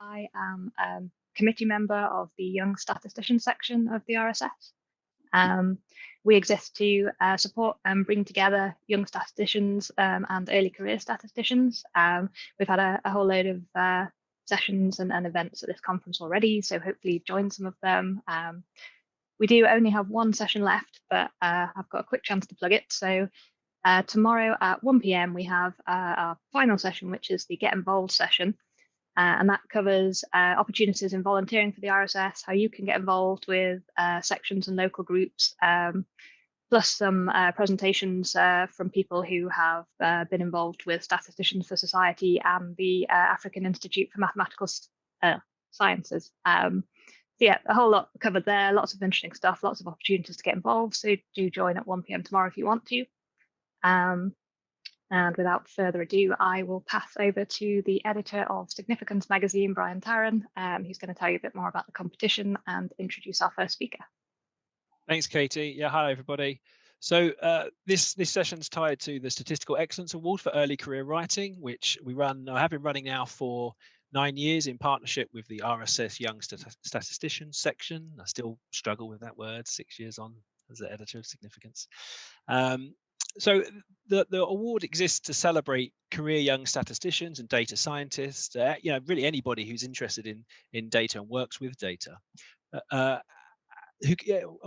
I am a committee member of the Young Statisticians Section of the RSS. We exist to support and bring together young statisticians and early career statisticians. We've had a whole load of sessions and events at this conference already, so hopefully you've joined some of them. We do only have one session left, but I've got a quick chance to plug it. So tomorrow at 1 p.m. we have our final session, which is the Get Involved session. And that covers opportunities in volunteering for the RSS, how you can get involved with sections and local groups, plus some presentations from people who have been involved with Statisticians for Society and the African Institute for Mathematical Sciences. So yeah, a whole lot covered there, lots of interesting stuff, lots of opportunities to get involved. So do join at 1 p.m. tomorrow if you want to. And without further ado, I will pass over to the editor of Significance magazine, Brian Tarran, who's going to tell you a bit more about the competition and introduce our first speaker. Thanks, Katie. Yeah, hi everybody. So this session's tied to the Statistical Excellence Award for Early Career Writing, which I have been running now for 9 years in partnership with the RSS Young Statisticians Section. I still struggle with that word 6 years on as the editor of Significance. So the award exists to celebrate career young statisticians and data scientists, really anybody who's interested in data and works with data. And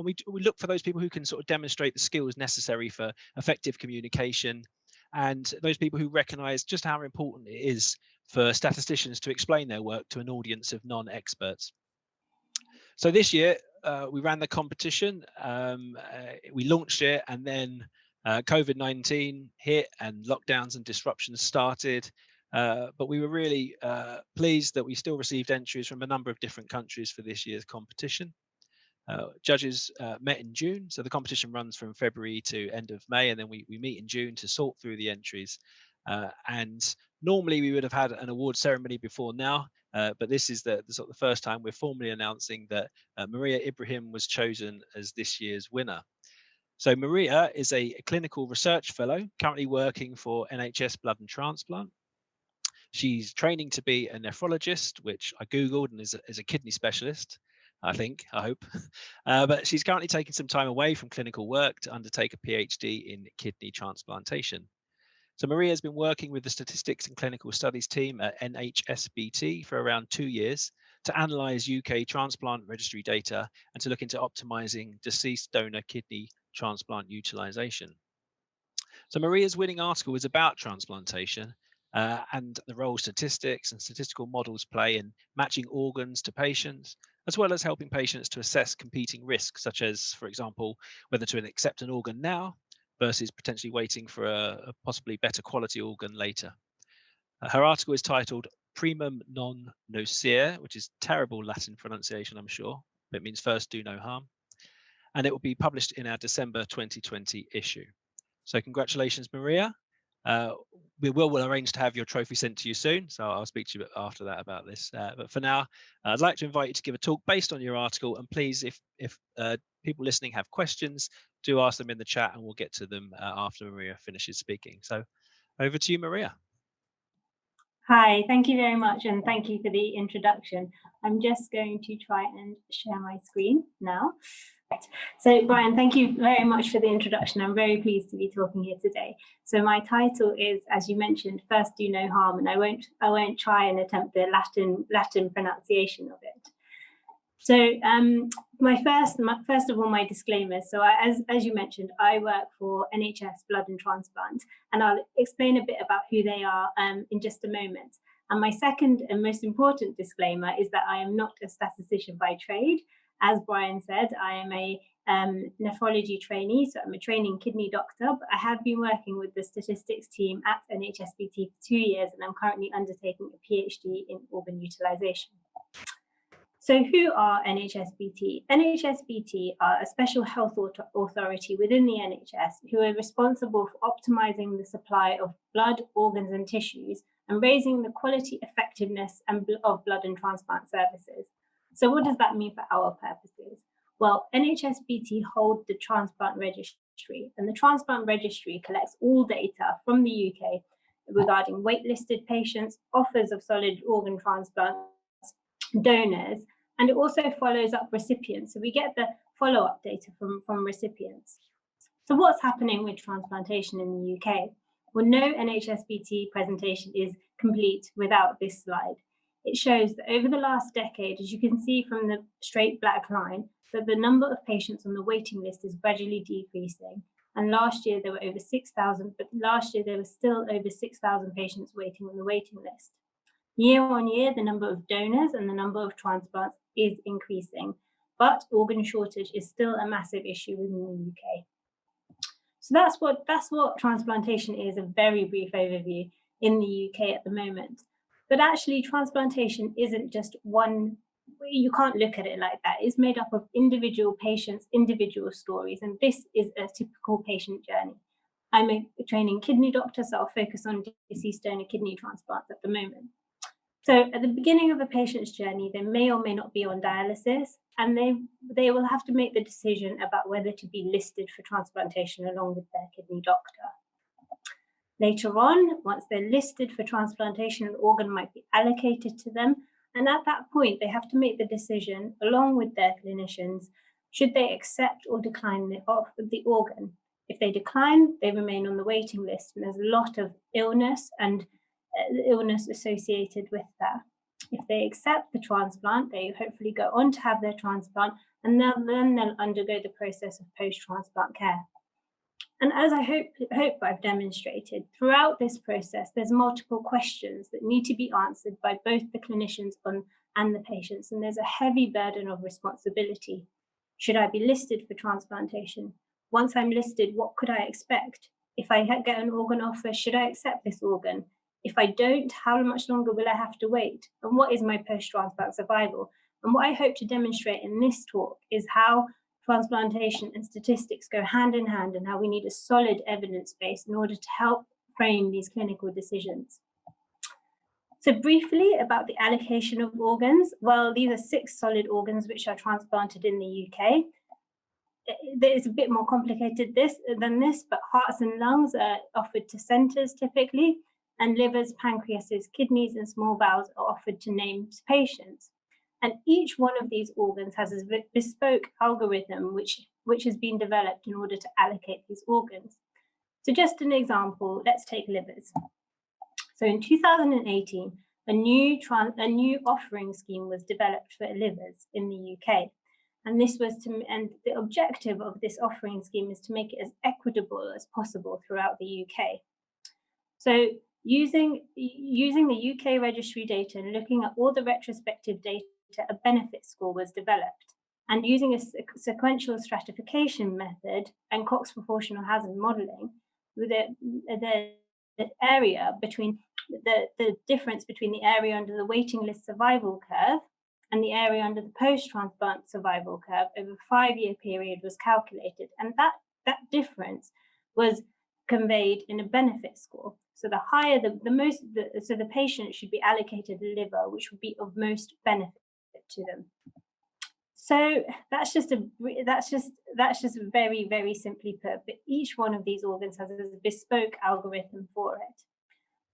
we look for those people who can sort of demonstrate the skills necessary for effective communication, and those people who recognize just how important it is for statisticians to explain their work to an audience of non-experts. So this year we ran the competition, we launched it, and then COVID-19 hit and lockdowns and disruptions started, but we were really pleased that we still received entries from a number of different countries for this year's competition. Judges met in June, so the competition runs from February to end of May, and then we meet in June to sort through the entries. And normally we would have had an award ceremony before now, but this is the sort of the first time we're formally announcing that Maria Ibrahim was chosen as this year's winner. So Maria is a clinical research fellow currently working for NHS Blood and Transplant. She's training to be a nephrologist, which I Googled, and is a kidney specialist, I hope. But she's currently taking some time away from clinical work to undertake a PhD in kidney transplantation. So Maria has been working with the Statistics and Clinical Studies team at NHSBT for around 2 years to analyse UK transplant registry data and to look into optimising deceased donor kidney transplant utilisation. So Maria's winning article is about transplantation and the role statistics and statistical models play in matching organs to patients, as well as helping patients to assess competing risks, such as, for example, whether to accept an organ now versus potentially waiting for a possibly better quality organ later. Her article is titled Primum non nocere, which is terrible Latin pronunciation, I'm sure. It means first do no harm. And it will be published in our December 2020 issue. So congratulations, Maria. We will arrange to have your trophy sent to you soon, so I'll speak to you after that about this. But for now, I'd like to invite you to give a talk based on your article, and please, if people listening have questions, do ask them in the chat and we'll get to them after Maria finishes speaking. So over to you, Maria. Hi, thank you very much, and thank you for the introduction. I'm just going to try and share my screen now. Right. So Brian, thank you very much for the introduction. I'm very pleased to be talking here today. So my title is, as you mentioned, First Do No Harm, and I won't try and attempt the Latin pronunciation of it. So first of all, my disclaimers. So as you mentioned, I work for NHS Blood and Transplant, and I'll explain a bit about who they are in just a moment. And my second and most important disclaimer is that I am not a statistician by trade. As Brian said, I am a nephrology trainee, so I'm a training kidney doctor, but I have been working with the statistics team at NHSBT for 2 years, and I'm currently undertaking a PhD in organ utilisation. So who are NHSBT? NHSBT are a special health authority within the NHS who are responsible for optimising the supply of blood, organs and tissues and raising the quality, effectiveness of blood and transplant services. So what does that mean for our purposes? Well, NHSBT hold the Transplant Registry, and the Transplant Registry collects all data from the UK regarding waitlisted patients, offers of solid organ transplants, donors, and it also follows up recipients. So we get the follow-up data from recipients. So what's happening with transplantation in the UK? Well, no NHSBT presentation is complete without this slide. It shows that over the last decade, as you can see from the straight black line, that the number of patients on the waiting list is gradually decreasing. And last year there were over 6,000, but last year there were still over 6,000 patients waiting on the waiting list. Year on year, the number of donors and the number of transplants is increasing, but organ shortage is still a massive issue within the UK. So that's what transplantation is, a very brief overview in the UK at the moment. But actually, transplantation isn't just one, you can't look at it like that. It's made up of individual patients, individual stories, and this is a typical patient journey. I'm a training kidney doctor, so I'll focus on deceased donor kidney transplants at the moment. So at the beginning of a patient's journey, they may or may not be on dialysis, and they will have to make the decision about whether to be listed for transplantation along with their kidney doctor. Later on, once they're listed for transplantation, an organ might be allocated to them, and at that point, they have to make the decision along with their clinicians, should they accept or decline the organ. If they decline, they remain on the waiting list, and there's a lot of illness and illness associated with that. If they accept the transplant, they hopefully go on to have their transplant, and then they'll undergo the process of post-transplant care. And as I hope I've demonstrated, throughout this process, there's multiple questions that need to be answered by both the clinicians and the patients, and there's a heavy burden of responsibility. Should I be listed for transplantation? Once I'm listed, what could I expect? If I get an organ offer, should I accept this organ? If I don't, how much longer will I have to wait? And what is my post-transplant survival? And what I hope to demonstrate in this talk is how transplantation and statistics go hand in hand, and how we need a solid evidence base in order to help frame these clinical decisions. So briefly about the allocation of organs. Well, these are 6 solid organs which are transplanted in the UK. It's a bit more complicated than this, but hearts and lungs are offered to centres typically, and livers, pancreases, kidneys, and small bowels are offered to named patients. And each one of these organs has a bespoke algorithm which has been developed in order to allocate these organs. So just an example, let's take livers. So in 2018, a new offering scheme was developed for livers in the UK. And the objective of this offering scheme is to make it as equitable as possible throughout the UK. So using the UK registry data and looking at all the retrospective data, a benefit score was developed. And using a sequential stratification method and Cox proportional hazard modelling, with the area between the difference between the area under the waiting list survival curve and the area under the post-transplant survival curve over a 5-year period was calculated. And that difference was conveyed in a benefit score. So the higher so the patient should be allocated a liver, which would be of most benefit to them. So that's just very, very simply put, but each one of these organs has a bespoke algorithm for it.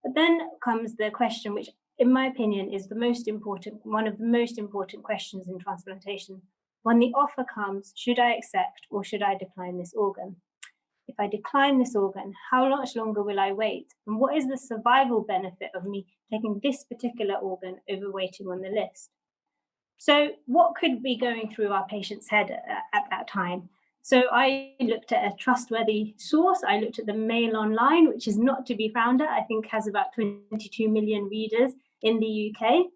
But then comes the question, which in my opinion is one of the most important questions in transplantation. When the offer comes, should I accept or should I decline this organ? If I decline this organ, how much longer will I wait? And what is the survival benefit of me taking this particular organ over waiting on the list? So what could be going through our patient's head at that time? So I looked at a trustworthy source. I looked at the Mail Online, which is not to be found at, I think has about 22 million readers in the UK.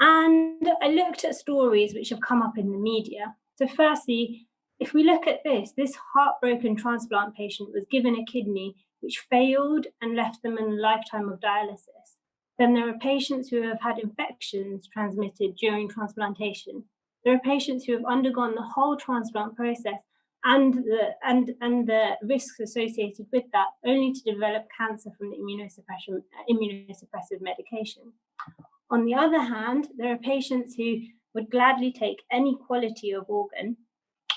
And I looked at stories which have come up in the media. So firstly, if we look at this heartbroken transplant patient was given a kidney which failed and left them in a lifetime of dialysis. Then there are patients who have had infections transmitted during transplantation. There are patients who have undergone the whole transplant process and the risks associated with that, only to develop cancer from the immunosuppressive medication. On the other hand, there are patients who would gladly take any quality of organ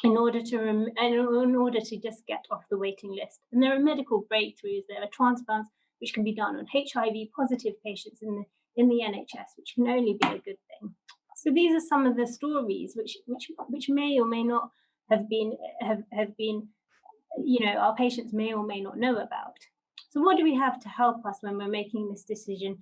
in order to just get off the waiting list. And there are medical breakthroughs. There are transplants which can be done on HIV positive patients in the NHS, which can only be a good thing. So these are some of the stories which may or may not have been, our patients may or may not know about. So what do we have to help us when we're making this decision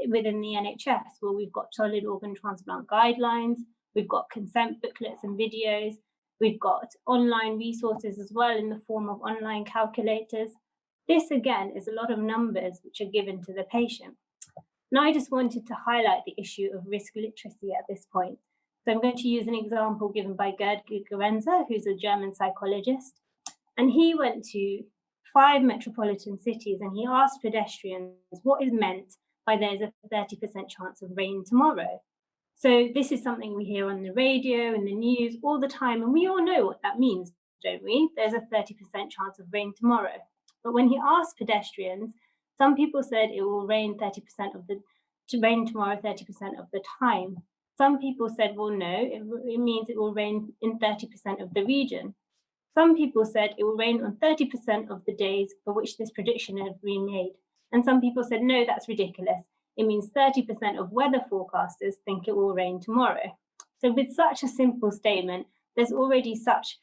within the NHS? Well, we've got solid organ transplant guidelines, we've got consent booklets and videos, we've got online resources as well in the form of online calculators. This again is a lot of numbers which are given to the patient. Now I just wanted to highlight the issue of risk literacy at this point. So I'm going to use an example given by Gerd Gigerenzer, who's a German psychologist. And he went to 5 metropolitan cities and he asked pedestrians what is meant by there's a 30% chance of rain tomorrow. So this is something we hear on the radio and the news all the time, and we all know what that means, don't we? There's a 30% chance of rain tomorrow. But when he asked pedestrians, some people said it will rain 30% rain tomorrow 30% of the time. Some people said, well, no, it means it will rain in 30% of the region. Some people said it will rain on 30% of the days for which this prediction had been made. And some people said, no, that's ridiculous. It means 30% of weather forecasters think it will rain tomorrow. So with such a simple statement, there's already such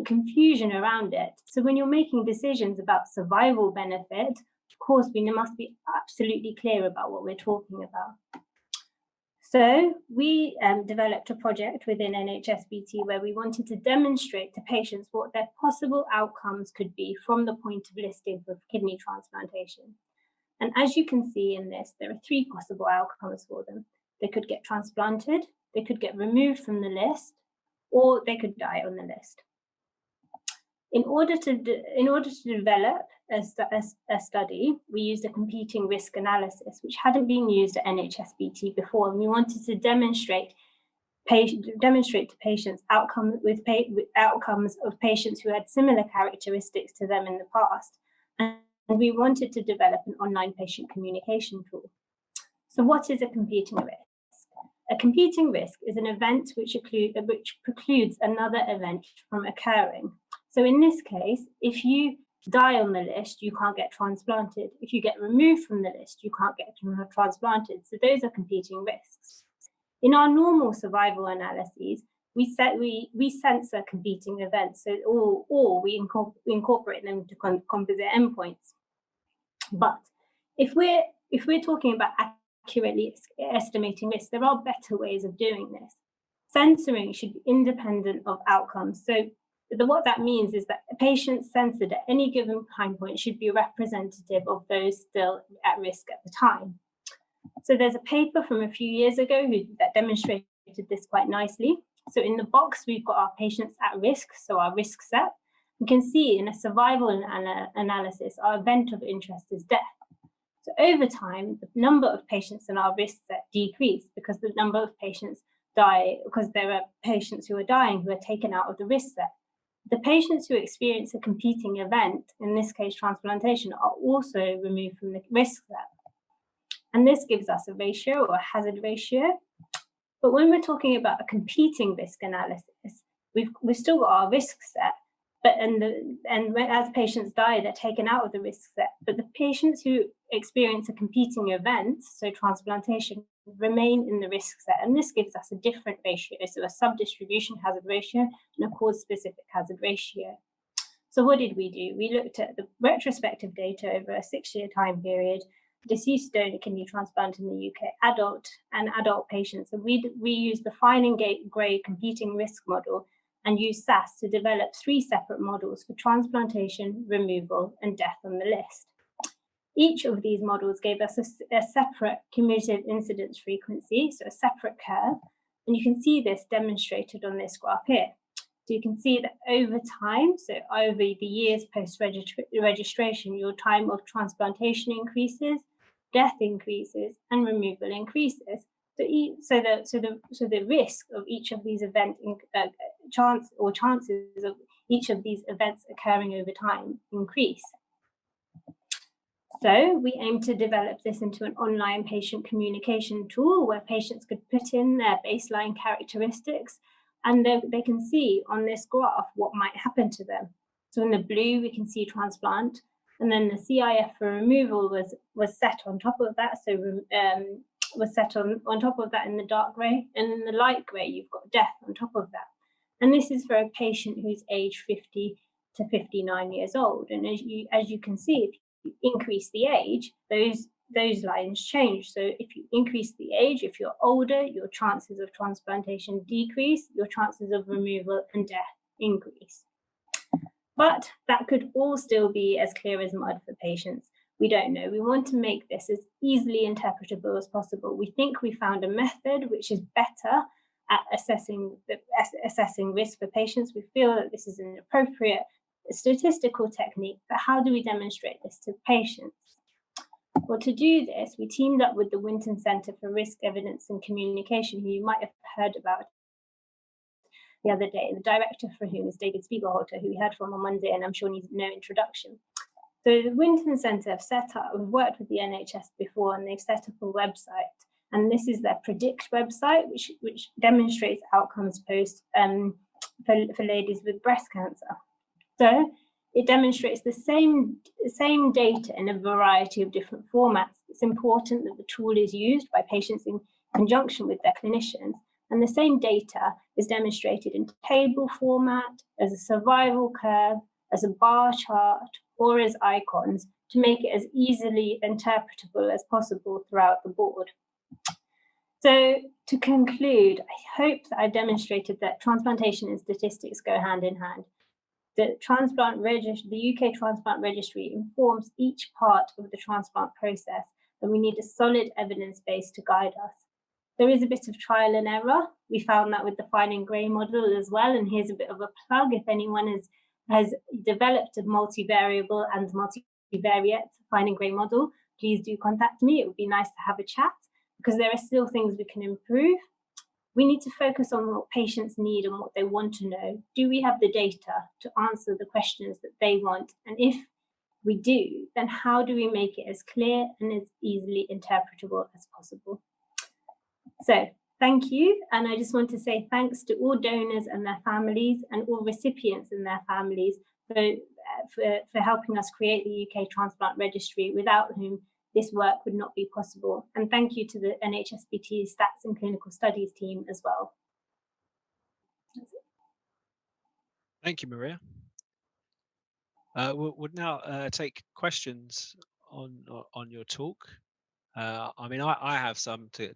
confusion around it. So when you're making decisions about survival benefit, of course, we must be absolutely clear about what we're talking about. So we developed a project within NHSBT where we wanted to demonstrate to patients what their possible outcomes could be from the point of listing for kidney transplantation. And as you can see in this, there are 3 possible outcomes for them. They could get transplanted, they could get removed from the list, or they could die on the list. In order to develop a study, we used a competing risk analysis, which hadn't been used at NHSBT before, and we wanted to demonstrate to patients outcomes of patients who had similar characteristics to them in the past, and we wanted to develop an online patient communication tool. So what is a competing risk? A competing risk is an event which precludes another event from occurring. So in this case, if you die on the list, you can't get transplanted. If you get removed from the list, you can't get transplanted. So those are competing risks. In our normal survival analyses, we censor competing events, so or we incorporate them to composite endpoints. But if we're talking about accurately estimating risk, there are better ways of doing this. Censoring should be independent of outcomes. So what that means is that patients censored at any given time point should be representative of those still at risk at the time. So there's a paper from a few years ago that demonstrated this quite nicely. So in the box, we've got our patients at risk, so our risk set. You can see in a survival analysis, our event of interest is death. So over time, the number of patients in our risk set decreased because the number of patients die, because there are patients who are dying who are taken out of the risk set. The patients who experience a competing event, in this case transplantation, are also removed from the risk set. And this gives us a ratio or a hazard ratio. But when we're talking about a competing risk analysis, we've still got our risk set, but as patients die, they're taken out of the risk set. But the patients who experience a competing event, so transplantation, remain in the risk set, and this gives us a different ratio, so a sub-distribution hazard ratio and a cause-specific hazard ratio. So what did we do? We looked at the retrospective data over a 6-year time period, deceased donor kidney transplant in the UK, adult patients, and we used the fine and grey competing risk model and used SAS to develop 3 separate models for transplantation, removal, and death on the list. Each of these models gave us a separate cumulative incidence frequency, so a separate curve, and you can see this demonstrated on this graph here. So you can see that over time, so over the years post-registration, your time of transplantation increases, death increases, and removal increases. So the risk of each of these events, chances of each of these events occurring over time increase. So we aim to develop this into an online patient communication tool where patients could put in their baseline characteristics and they can see on this graph what might happen to them. So in the blue, we can see transplant, and then the CIF for removal was set on top of that. So was set on top of that in the dark grey, and in the light grey you've got death on top of that. And this is for a patient who's aged 50 to 59 years old. And as you can see, if you increase the age, those lines change. So if you increase the age, if you're older, your chances of transplantation decrease, your chances of removal and death increase. But that could all still be as clear as mud for patients. We don't know. We want to make this as easily interpretable as possible. We think we found a method which is better at assessing risk for patients. We feel that this is an appropriate statistical technique, but how do we demonstrate this to patients? Well, to do this, we teamed up with the Winton Centre for Risk Evidence and Communication, who you might have heard about the other day. The director for whom is David Spiegelhalter, who we heard from on Monday, and I'm sure needs no introduction. So the Winton Centre have we've worked with the NHS before, and they've set up a website. And this is their Predict website, which demonstrates outcomes post for ladies with breast cancer. So it demonstrates the same data in a variety of different formats. It's important that the tool is used by patients in conjunction with their clinicians. And the same data is demonstrated in table format, as a survival curve, as a bar chart, or as icons to make it as easily interpretable as possible throughout the board. So to conclude, I hope that I've demonstrated that transplantation and statistics go hand in hand. The UK Transplant Registry informs each part of the transplant process, and we need a solid evidence base to guide us. There is a bit of trial and error. We found that with the fine and grey model as well, and here's a bit of a plug. If anyone has developed a multivariable and multivariate fine and grey model, please do contact me. It would be nice to have a chat, because there are still things we can improve. We need to focus on what patients need and what they want to know. Do we have the data to answer the questions that they want? And if we do, then how do we make it as clear and as easily interpretable as possible? So thank you. And I just want to say thanks to all donors and their families, and all recipients and their families for helping us create the UK Transplant Registry, without whom this work would not be possible. And thank you to the NHSBT Stats and Clinical Studies team as well. That's it. Thank you, Maria. We'll now take questions on your talk. I mean, I have some to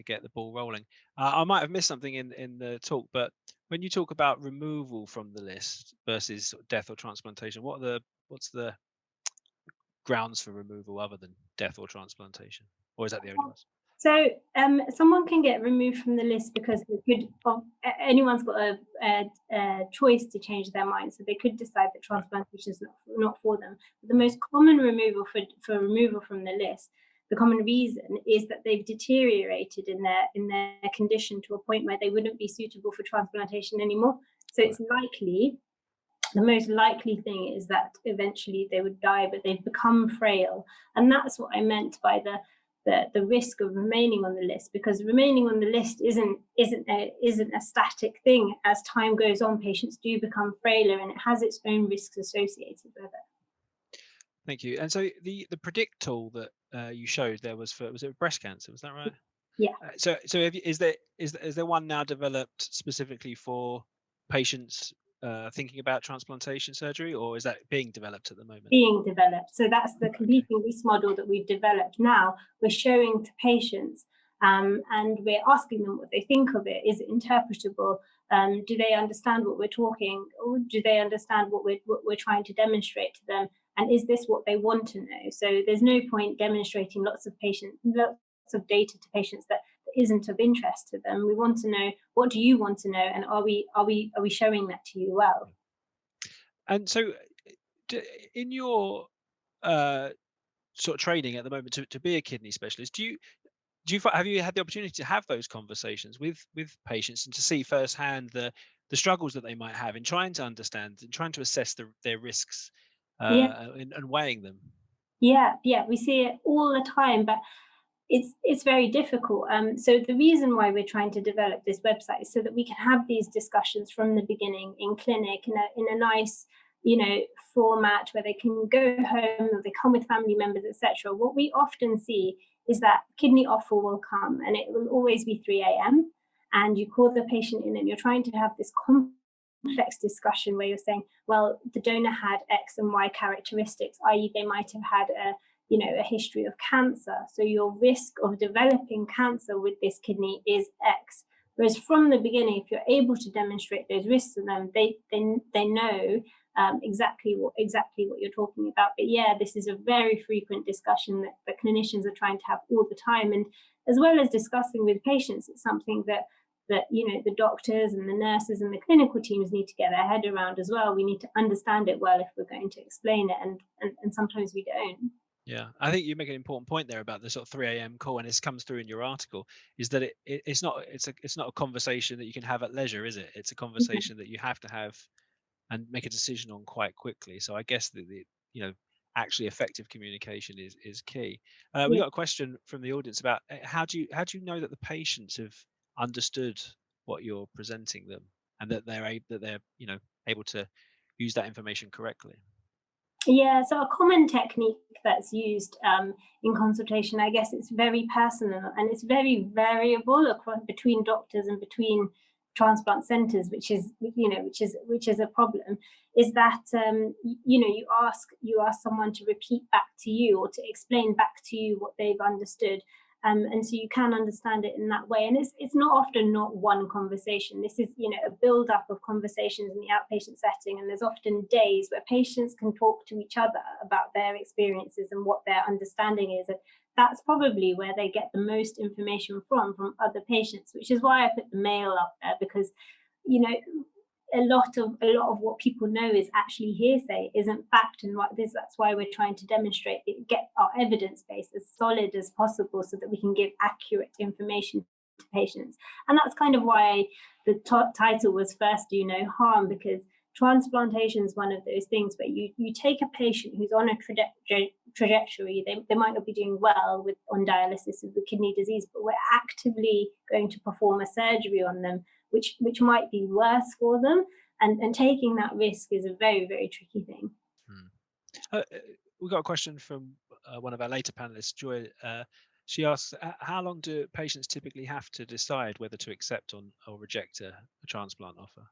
get the ball rolling. I might have missed something in the talk, but when you talk about removal from the list versus death or transplantation, what's the grounds for removal other than death or transplantation, or is that the only ones? So someone can get removed from the list because anyone's got a choice to change their mind, so they could decide that transplantation is not for them. But the most common removal for removal from the list, the common reason is that they've deteriorated in their condition to a point where they wouldn't be suitable for transplantation anymore. So it's likely, the most likely thing is that eventually they would die, but they've become frail. And that's what I meant by the risk of remaining on the list, because remaining on the list isn't a static thing. As time goes on, patients do become frailer, and it has its own risks associated with it. Thank you. And so the Predict tool that you showed there was it breast cancer? Was that right? Yeah. So is there one now developed specifically for patients thinking about transplantation surgery, or is that being developed at the moment? Being developed. So that's the competing risk model that we've developed now. We're showing to patients and we're asking them what they think of it. Is it interpretable? Do they understand what we're talking, or do they understand what we're trying to demonstrate to them? And is this what they want to know? So there's no point demonstrating lots of data to patients that isn't of interest to them. We want to know, what do you want to know, and are we showing that to you well? And so in your sort of training at the moment to be a kidney specialist, have you had the opportunity to have those conversations with patients and to see firsthand the struggles that they might have in trying to understand and trying to assess their risks and weighing them? Yeah, we see it all the time, but it's very difficult. So the reason why we're trying to develop this website is so that we can have these discussions from the beginning in clinic in a nice, format where they can go home or they come with family members, etc. What we often see is that kidney offer will come, and it will always be 3 a.m. and you call the patient in and you're trying to have this complex discussion where you're saying, well, the donor had X and Y characteristics, i.e. they might have had a history of cancer. So your risk of developing cancer with this kidney is X. Whereas from the beginning, if you're able to demonstrate those risks to them, they know exactly what you're talking about. But yeah, this is a very frequent discussion that clinicians are trying to have all the time, and as well as discussing with patients, it's something that the doctors and the nurses and the clinical teams need to get their head around as well. We need to understand it well if we're going to explain it, and sometimes we don't. Yeah, I think you make an important point there about the sort of 3 a.m. call, and this comes through in your article, is that it's not a conversation that you can have at leisure, is it? It's a conversation that you have to have and make a decision on quite quickly. So I guess that actually effective communication is key. We got a question from the audience about how do you know that the patients have understood what you're presenting them, and that they're able to use that information correctly? Yeah, so a common technique that's used in consultation, I guess it's very personal and it's very variable between doctors and between transplant centers, which is a problem. Is that you ask someone to repeat back to you or to explain back to you what they've understood. And so you can understand it in that way. And it's not often not one conversation. This is, a build-up of conversations in the outpatient setting. And there's often days where patients can talk to each other about their experiences and what their understanding is. And that's probably where they get the most information from other patients, which is why I put the mail up there, because, a lot of what people know is actually hearsay, isn't fact, and that's why we're trying to demonstrate it, get our evidence base as solid as possible so that we can give accurate information to patients. And that's kind of why the title was First Do No Harm, because transplantation is one of those things where you take a patient who's on a trajectory, they might not be doing well on dialysis of the kidney disease, but we're actively going to perform a surgery on them, which might be worse for them, and taking that risk is a very, very tricky thing. We got a question from one of our later panelists, Joy. She asks, how long do patients typically have to decide whether to accept or reject a transplant offer?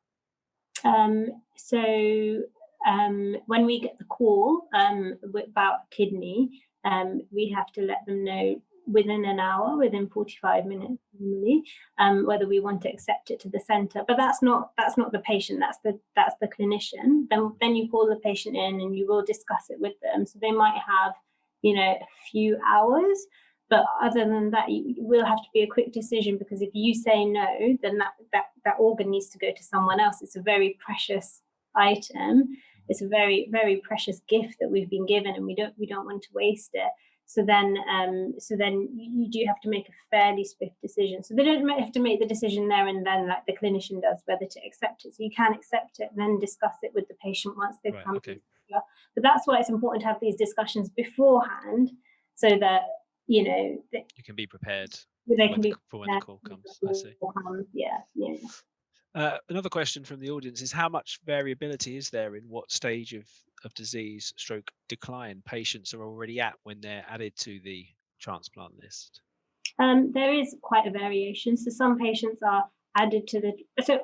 So when we get the call about kidney, we have to let them know within an hour, within 45 minutes normally, whether we want to accept it to the centre. But that's not the patient, that's the clinician. Then you call the patient in and you will discuss it with them. So they might have a few hours, but other than that, it will have to be a quick decision, because if you say no, then that organ needs to go to someone else. It's a very precious item. It's a very, very precious gift that we've been given, and we don't want to waste it. So then you do have to make a fairly swift decision. So they don't have to make the decision there and then, like the clinician does, whether to accept it. So you can accept it and then discuss it with the patient once they've come. Okay. But that's why it's important to have these discussions beforehand, so that you can be prepared. For when the call comes. I see. Yeah. Another question from the audience is, how much variability is there in what stage of disease / decline patients are already at when they're added to the transplant list? There is quite a variation. So some patients are added to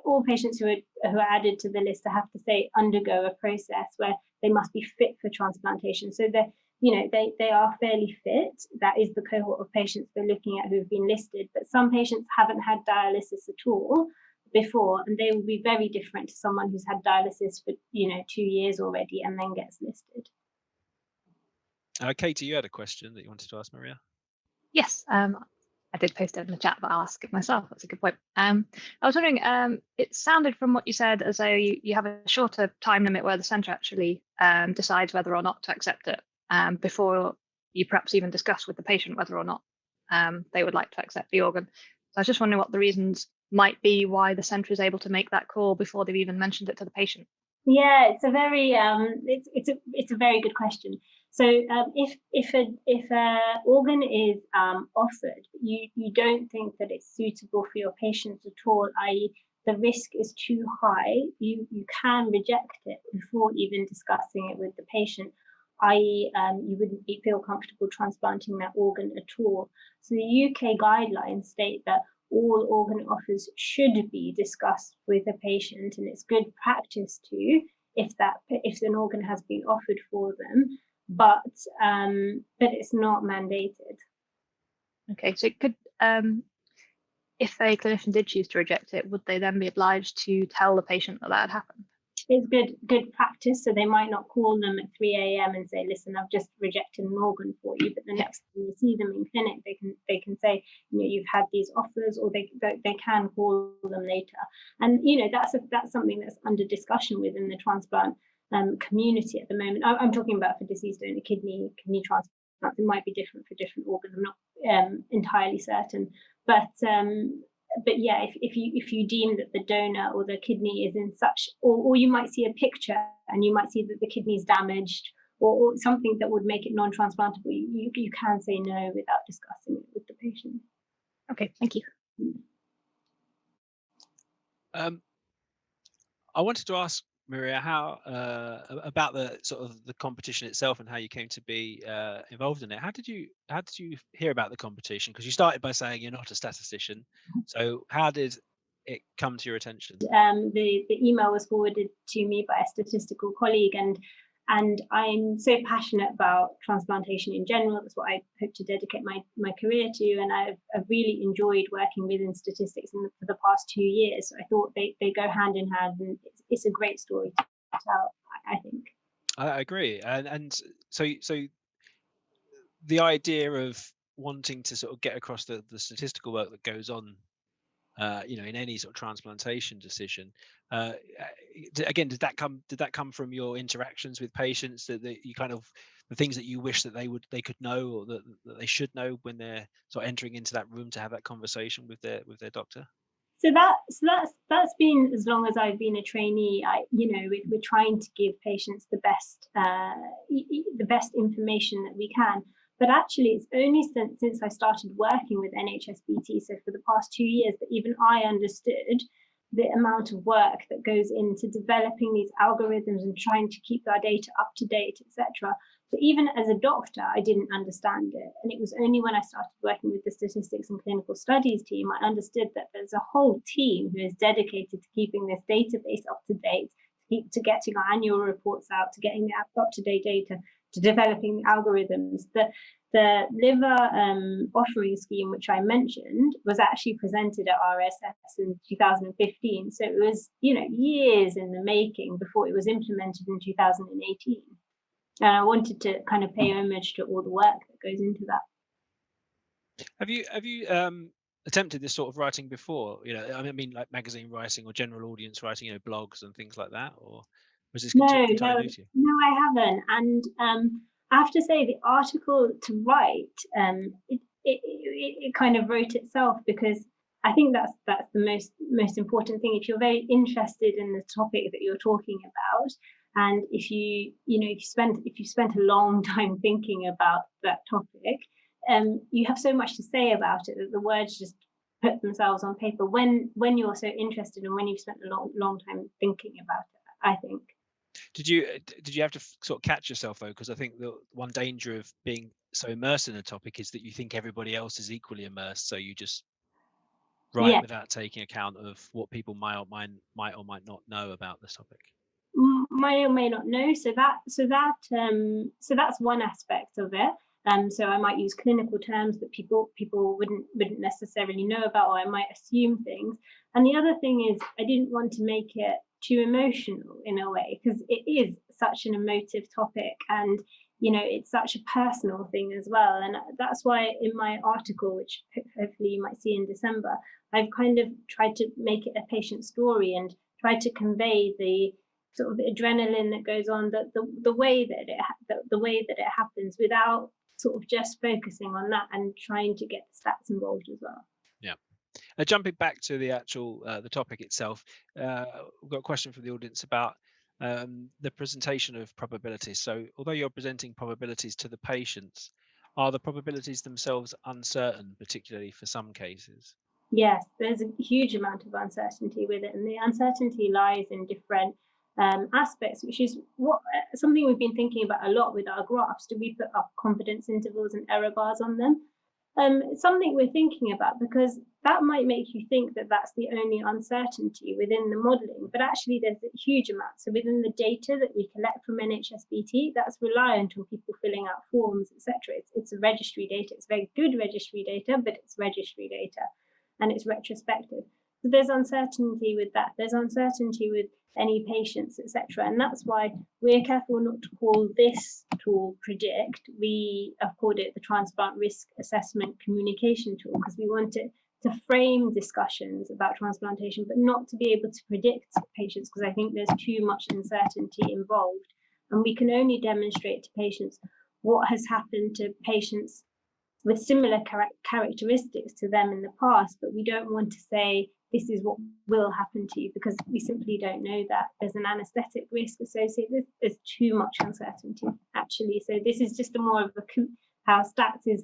all patients who are added to the list have to undergo a process where they must be fit for transplantation. So they are fairly fit. That is the cohort of patients we're looking at who've been listed. But some patients haven't had dialysis at all before, and they will be very different to someone who's had dialysis for 2 years already and then gets listed. Katie, you had a question that you wanted to ask Maria? Yes, I did post it in the chat, but I'll ask it myself. That's a good point. I was wondering, it sounded from what you said as though you have a shorter time limit where the centre actually decides whether or not to accept it before you perhaps even discuss with the patient whether or not they would like to accept the organ. So I was just wondering what the reasons might be why the centre is able to make that call before they've even mentioned it to the patient. Yeah, it's a very it's a very good question. So if a organ is offered, you don't think that it's suitable for your patient at all, i.e. the risk is too high, you can reject it before even discussing it with the patient. i.e. You wouldn't feel comfortable transplanting that organ at all. So the UK guidelines state that all organ offers should be discussed with a patient, and it's good practice to, if an organ has been offered for them, but it's not mandated. Okay, so it could, if a clinician did choose to reject it, would they then be obliged to tell the patient that had happened? It's good practice, so they might not call them at 3 a.m. and say, listen, I've just rejected an organ for you, but the next time you see them in clinic, they can say, you've had these offers, or they can call them later. And that's something that's under discussion within the transplant community at the moment. I'm talking about for deceased donor kidney transplants. It might be different for different organs. I'm not entirely certain, but yeah, if you deem that the donor or the kidney is in such, or you might see a picture and you might see that the kidney is damaged, or something that would make it non-transplantable, you can say no without discussing it with the patient. Okay, thank you. I wanted to ask Maria how about the sort of the competition itself and how you came to be involved in it. How did you hear about the competition? Because you started by saying you're not a statistician, so how did it come to your attention? The email was forwarded to me by a statistical colleague, and I'm so passionate about transplantation in general. That's what I hope to dedicate my career to, and I've really enjoyed working within statistics for the past 2 years. So I thought they go hand in hand, and it's a great story to tell, I think. I agree, and so the idea of wanting to sort of get across the statistical work that goes on in any sort of transplantation decision. Again, did that come from your interactions with patients, that you kind of the things that you wish that they could know, or that they should know when they're sort of entering into that room to have that conversation with their doctor? So that's been as long as I've been a trainee. We're trying to give patients the best information that we can. But actually, it's only since I started working with NHSBT, so for the past 2 years, that even I understood the amount of work that goes into developing these algorithms and trying to keep our data up to date, etc. So even as a doctor, I didn't understand it. And it was only when I started working with the statistics and clinical studies team, I understood that there's a whole team who is dedicated to keeping this database up to date, to getting our annual reports out, to getting the up-to-date data, to developing the algorithms. The liver offering scheme, which I mentioned, was actually presented at RSS in 2015. So it was, years in the making before it was implemented in 2018. And I wanted to kind of pay homage to all the work that goes into that. Have you attempted this sort of writing before? I mean, like magazine writing or general audience writing, blogs and things like that, or was this entirely new to you? No, I haven't. And I have to say, the article to write, it kind of wrote itself, because I think that's the most important thing. If you're very interested in the topic that you're talking about, and if you spent a long time thinking about that topic, you have so much to say about it that the words just put themselves on paper when you're so interested and when you've spent a long time thinking about it, I think. Did you have to sort of catch yourself though? Because I think the one danger of being so immersed in a topic is that you think everybody else is equally immersed, so you just write without taking account of what people might or might not know about this topic. May or may not know. So that's one aspect of it. So I might use clinical terms that people wouldn't necessarily know about, or I might assume things. And the other thing is, I didn't want to make it too emotional in a way, because it is such an emotive topic, and it's such a personal thing as well. And that's why in my article, which hopefully you might see in December, I've kind of tried to make it a patient story and tried to convey the sort of the adrenaline that goes on, the way that it happens, without sort of just focusing on that and trying to get the stats involved as well. Yeah. Jumping back to the actual the topic itself, we've got a question from the audience about the presentation of probabilities. So although you're presenting probabilities to the patients, are the probabilities themselves uncertain, particularly for some cases? Yes, there's a huge amount of uncertainty with it, and the uncertainty lies in different aspects, which is something we've been thinking about a lot with our graphs. Do we put up confidence intervals and error bars on them? It's something we're thinking about, because that might make you think that that's the only uncertainty within the modelling, but actually there's a huge amount. So within the data that we collect from NHSBT, that's reliant on people filling out forms, etc. It's a registry data. It's very good registry data, but it's registry data and it's retrospective. So there's uncertainty with that. There's uncertainty with any patients, etc. And that's why we're careful not to call this tool Predict. We have called it the Transplant Risk Assessment Communication Tool, because we want it to frame discussions about transplantation, but not to be able to predict patients, because I think there's too much uncertainty involved. And we can only demonstrate to patients what has happened to patients with similar characteristics to them in the past, but we don't want to say this is what will happen to you, because we simply don't know that. There's an anaesthetic risk associated. There's too much uncertainty, actually. So this is just a more of how stats is,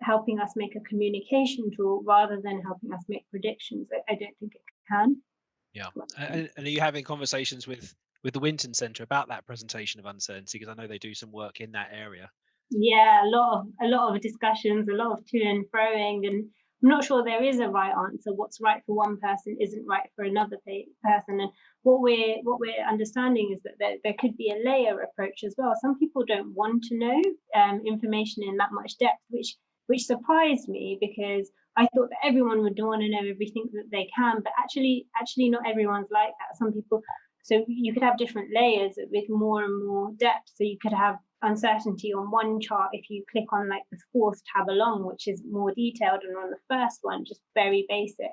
helping us make a communication tool rather than helping us make predictions. I don't think it can. Yeah, and are you having conversations with the Winton Centre about that presentation of uncertainty? Because I know they do some work in that area. Yeah, a lot of discussions, a lot of to and froing, and I'm not sure there is a right answer. What's right for one person isn't right for another person. And what we're understanding is that there could be a layer approach as well. Some people don't want to know information in that much depth, which surprised me, because I thought that everyone would want to know everything that they can, but actually not everyone's like that. Some people, so you could have different layers with more and more depth. So you could have uncertainty on one chart if you click on like the fourth tab along, which is more detailed, and on the first one just very basic.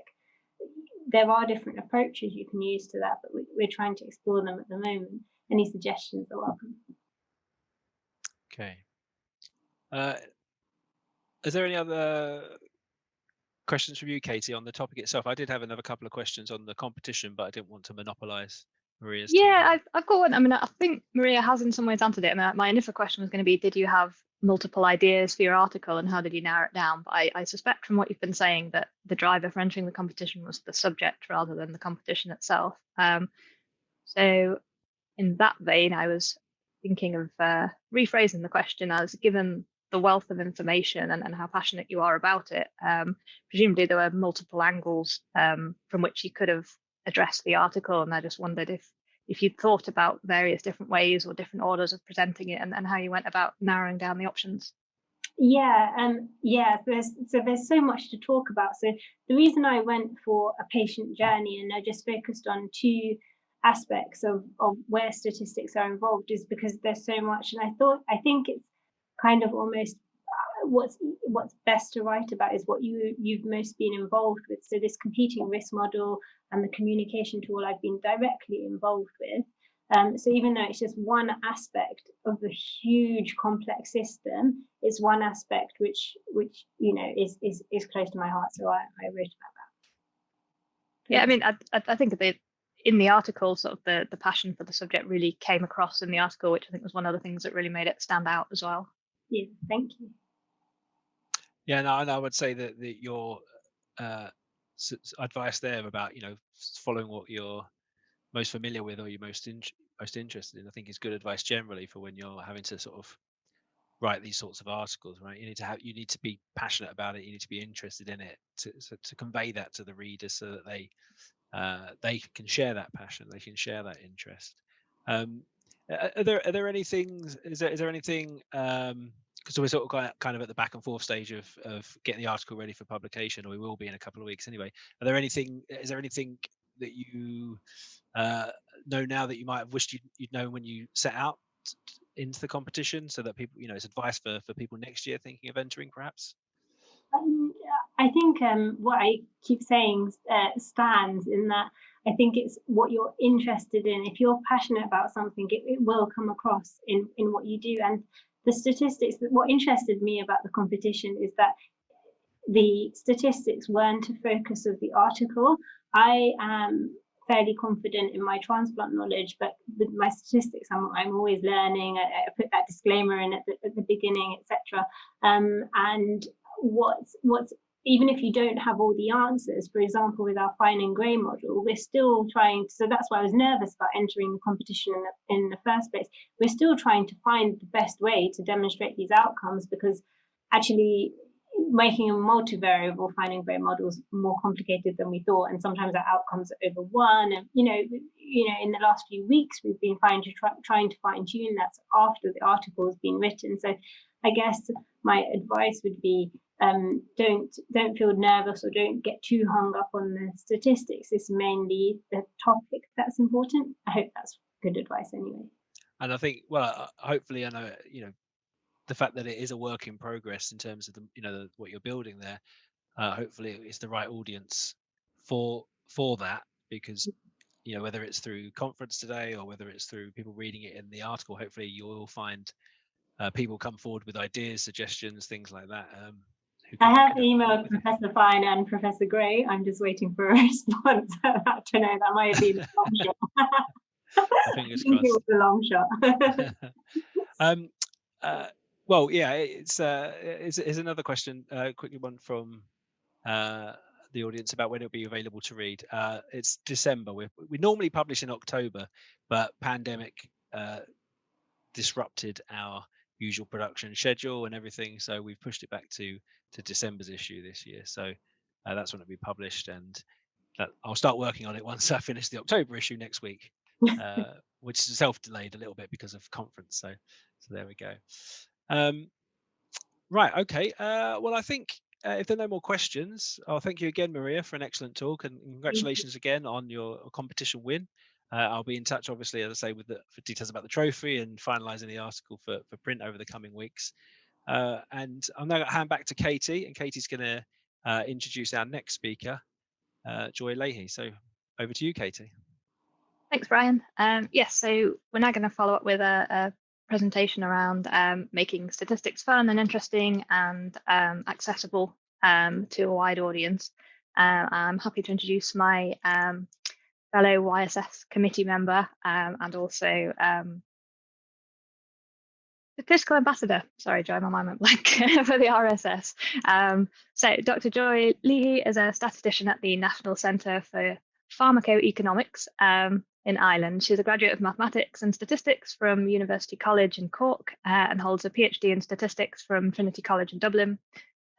There are different approaches you can use to that, but we're trying to explore them at the moment. Any suggestions are welcome. Okay. Is there any other questions from you, Katie, on the topic itself? I did have another couple of questions on the competition, but I didn't want to monopolise Maria's time. Yeah, I've got one. I mean, I think Maria has in some ways answered it. I mean, my initial question was going to be, did you have multiple ideas for your article and how did you narrow it down? But I suspect from what you've been saying that the driver for entering the competition was the subject rather than the competition itself. So in that vein, I was thinking of rephrasing the question as, given the wealth of information and how passionate you are about it, presumably there were multiple angles from which you could have addressed the article, and I just wondered if you'd thought about various different ways or different orders of presenting it, and how you went about narrowing down the options. Yeah, there's so much to talk about. So the reason I went for a patient journey and I just focused on two aspects of where statistics are involved is because there's so much, and I think it's kind of almost what's best to write about is what you've most been involved with. So this competing risk model and the communication tool I've been directly involved with. So even though it's just one aspect of the huge complex system, it's one aspect which is close to my heart. So I wrote about that. Yeah, I mean, I think that in the article, sort of the passion for the subject really came across in the article, which I think was one of the things that really made it stand out as well. Yeah, thank you. Yeah, no, and I would say that your advice there about following what you're most familiar with or you're most interested in, I think is good advice generally for when you're having to sort of write these sorts of articles, right? You need to be passionate about it. You need to be interested in it to convey that to the readers so that they can share that passion, they can share that interest. Are there any things? Is there anything? Because we're sort of kind of at the back and forth stage of getting the article ready for publication, or we will be in a couple of weeks anyway. Is there anything that you know now that you might have wished you'd known when you set out into the competition, so that people, it's advice for people next year thinking of entering, perhaps? I think what I keep saying stands in that I think it's what you're interested in. If you're passionate about something, it will come across in what you do. And the statistics, what interested me about the competition is that the statistics weren't a focus of the article. I am fairly confident in my transplant knowledge, but with my statistics, I'm always learning. I put that disclaimer in at the beginning, etc. And what's even if you don't have all the answers, for example, with our fine and grey model, we're still trying, so that's why I was nervous about entering the competition in the first place. We're still trying to find the best way to demonstrate these outcomes, because actually making a multivariable fine and grey model is more complicated than we thought, and sometimes our outcomes are over one. And in the last few weeks, we've been trying to fine tune that after the article has been written. So I guess my advice would be, don't feel nervous or don't get too hung up on the statistics. It's mainly the topic that's important. I hope that's good advice anyway. And I think, well, hopefully, I know, the fact that it is a work in progress in terms of what you're building there, hopefully it's the right audience for that, because whether it's through conference today or whether it's through people reading it in the article, hopefully you will find people come forward with ideas, suggestions, things like that. I have emailed Professor Fine and Professor Gray. I'm just waiting for a response. I don't know, that might have been a long shot. Fingers I think it was a long shot. Well, yeah, it's another question, quickly one from the audience about when it'll be available to read. It's December. We normally publish in October, but pandemic disrupted our usual production schedule and everything, so we've pushed it back to December's issue this year. So that's when it'll be published, and I'll start working on it once I finish the October issue next week, which is self-delayed a little bit because of conference. So there we go. Right, okay. Well, I think if there are no more questions, I'll thank you again, Maria, for an excellent talk, and congratulations again on your competition win. I'll be in touch, obviously, as I say, for details about the trophy and finalising the article for print over the coming weeks. And I'm now going to hand back to Katie, and Katie's going to introduce our next speaker, Joy Leahy. So over to you, Katie. Thanks, Brian. Yes, so we're now going to follow up with a presentation around making statistics fun and interesting and accessible to a wide audience. I'm happy to introduce my fellow YSS committee member and also statistical ambassador. Sorry, Joy, my mind went blank for the RSS. So Dr. Joy Leahy is a statistician at the National Centre for Pharmacoeconomics in Ireland. She's a graduate of mathematics and statistics from University College in Cork and holds a PhD in statistics from Trinity College in Dublin.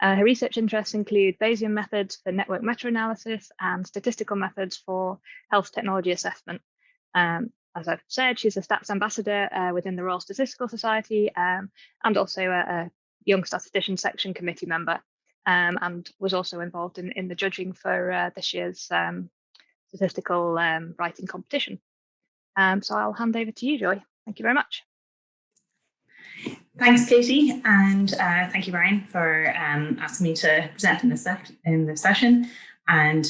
Her research interests include Bayesian methods for network meta-analysis and statistical methods for health technology assessment. As I've said, she's a stats ambassador within the Royal Statistical Society and also a Young Statisticians Section committee member, and was also involved in the judging for this year's statistical writing competition. So I'll hand over to you, Joy. Thank you very much. Thanks, Katie, and thank you, Brian, for asking me to present in this session. And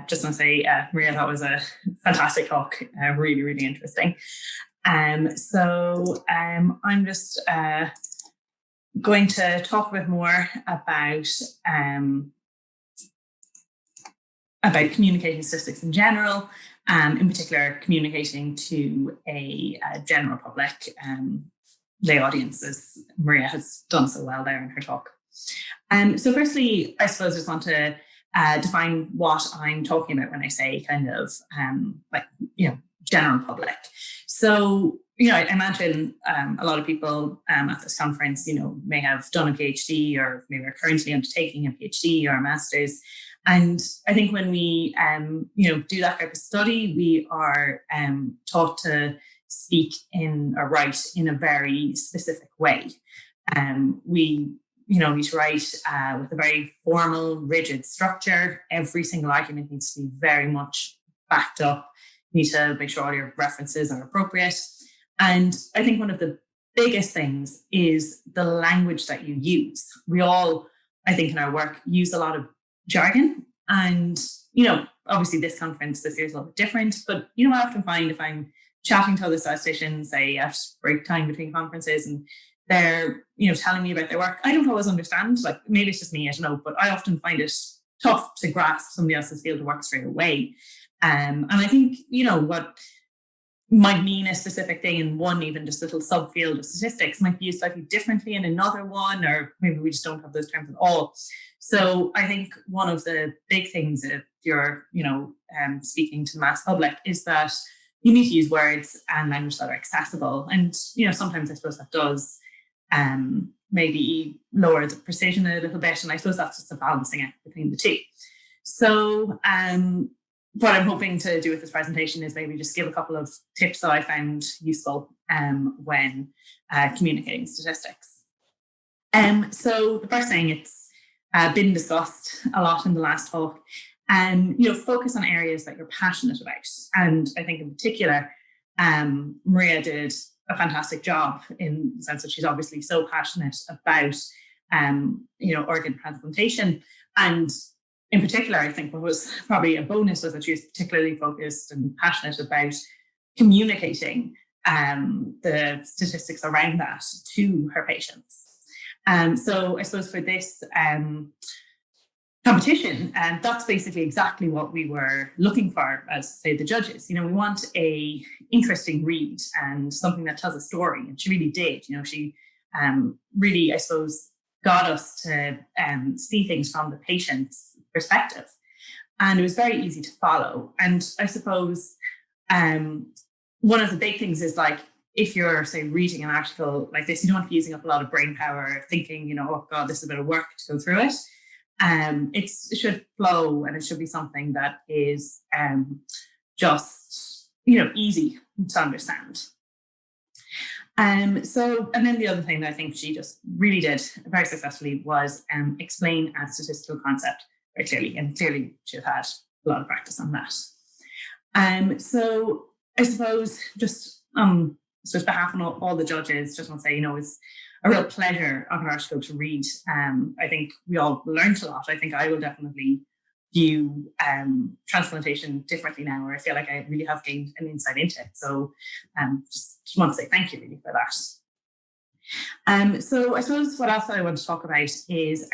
just want to say, Maria, that was a fantastic talk, really, really interesting. So I'm just going to talk a bit more about communicating statistics in general, in particular communicating to a general public lay audience, as Maria has done so well there in her talk. So firstly, I suppose I just want to define what I'm talking about when I say kind of general public. So, I imagine a lot of people at this conference, may have done a PhD or maybe are currently undertaking a PhD or a master's. And I think when we, do that type of study, we are taught to speak or write in a very specific way. We need to write with a very formal, rigid structure. Every single argument needs to be very much backed up. You need to make sure all your references are appropriate. And I think one of the biggest things is the language that you use. We all, I think in our work, use a lot of jargon. And, obviously this conference this year is a little bit different, but, I often find if I'm chatting to other statisticians, say at break time between conferences, and they're, telling me about their work, I don't always understand. Like maybe it's just me, I don't know, but I often find it tough to grasp somebody else's field of work straight away. And I think, what might mean a specific thing in one, even just little subfield of statistics, might be used slightly differently in another one, or maybe we just don't have those terms at all. So I think one of the big things if you're, speaking to the mass public is that you need to use words and language that are accessible. And, sometimes I suppose that does maybe lower the precision a little bit. And I suppose that's just a balancing act between the two. So what I'm hoping to do with this presentation is maybe just give a couple of tips that I found useful when communicating statistics. So the first thing, it's been discussed a lot in the last talk, focus on areas that you're passionate about. And I think in particular, Maria did a fantastic job in the sense that she's obviously so passionate about, organ transplantation. And in particular, I think what was probably a bonus was that she was particularly focused and passionate about communicating the statistics around that to her patients. So I suppose for this competition, that's basically exactly what we were looking for as, say, the judges. We want a interesting read and something that tells a story, and she really did. She really, I suppose, got us to see things from the patient's perspective, and it was very easy to follow. And I suppose one of the big things is, like, if you're, say, reading an article like this, you don't want to be using up a lot of brain power thinking, oh God, this is a bit of work to go through it. It should flow, and it should be something that is just, easy to understand. And then the other thing that I think she just really did very successfully was explain a statistical concept very clearly, and clearly she had a lot of practice on that. So I suppose just on behalf of all the judges, just want to say, it's a real pleasure of an article to read. I think we all learned a lot. I think I will definitely view transplantation differently now, or I feel like I really have gained an insight into it. So just want to say thank you really for that. So I suppose what else I want to talk about is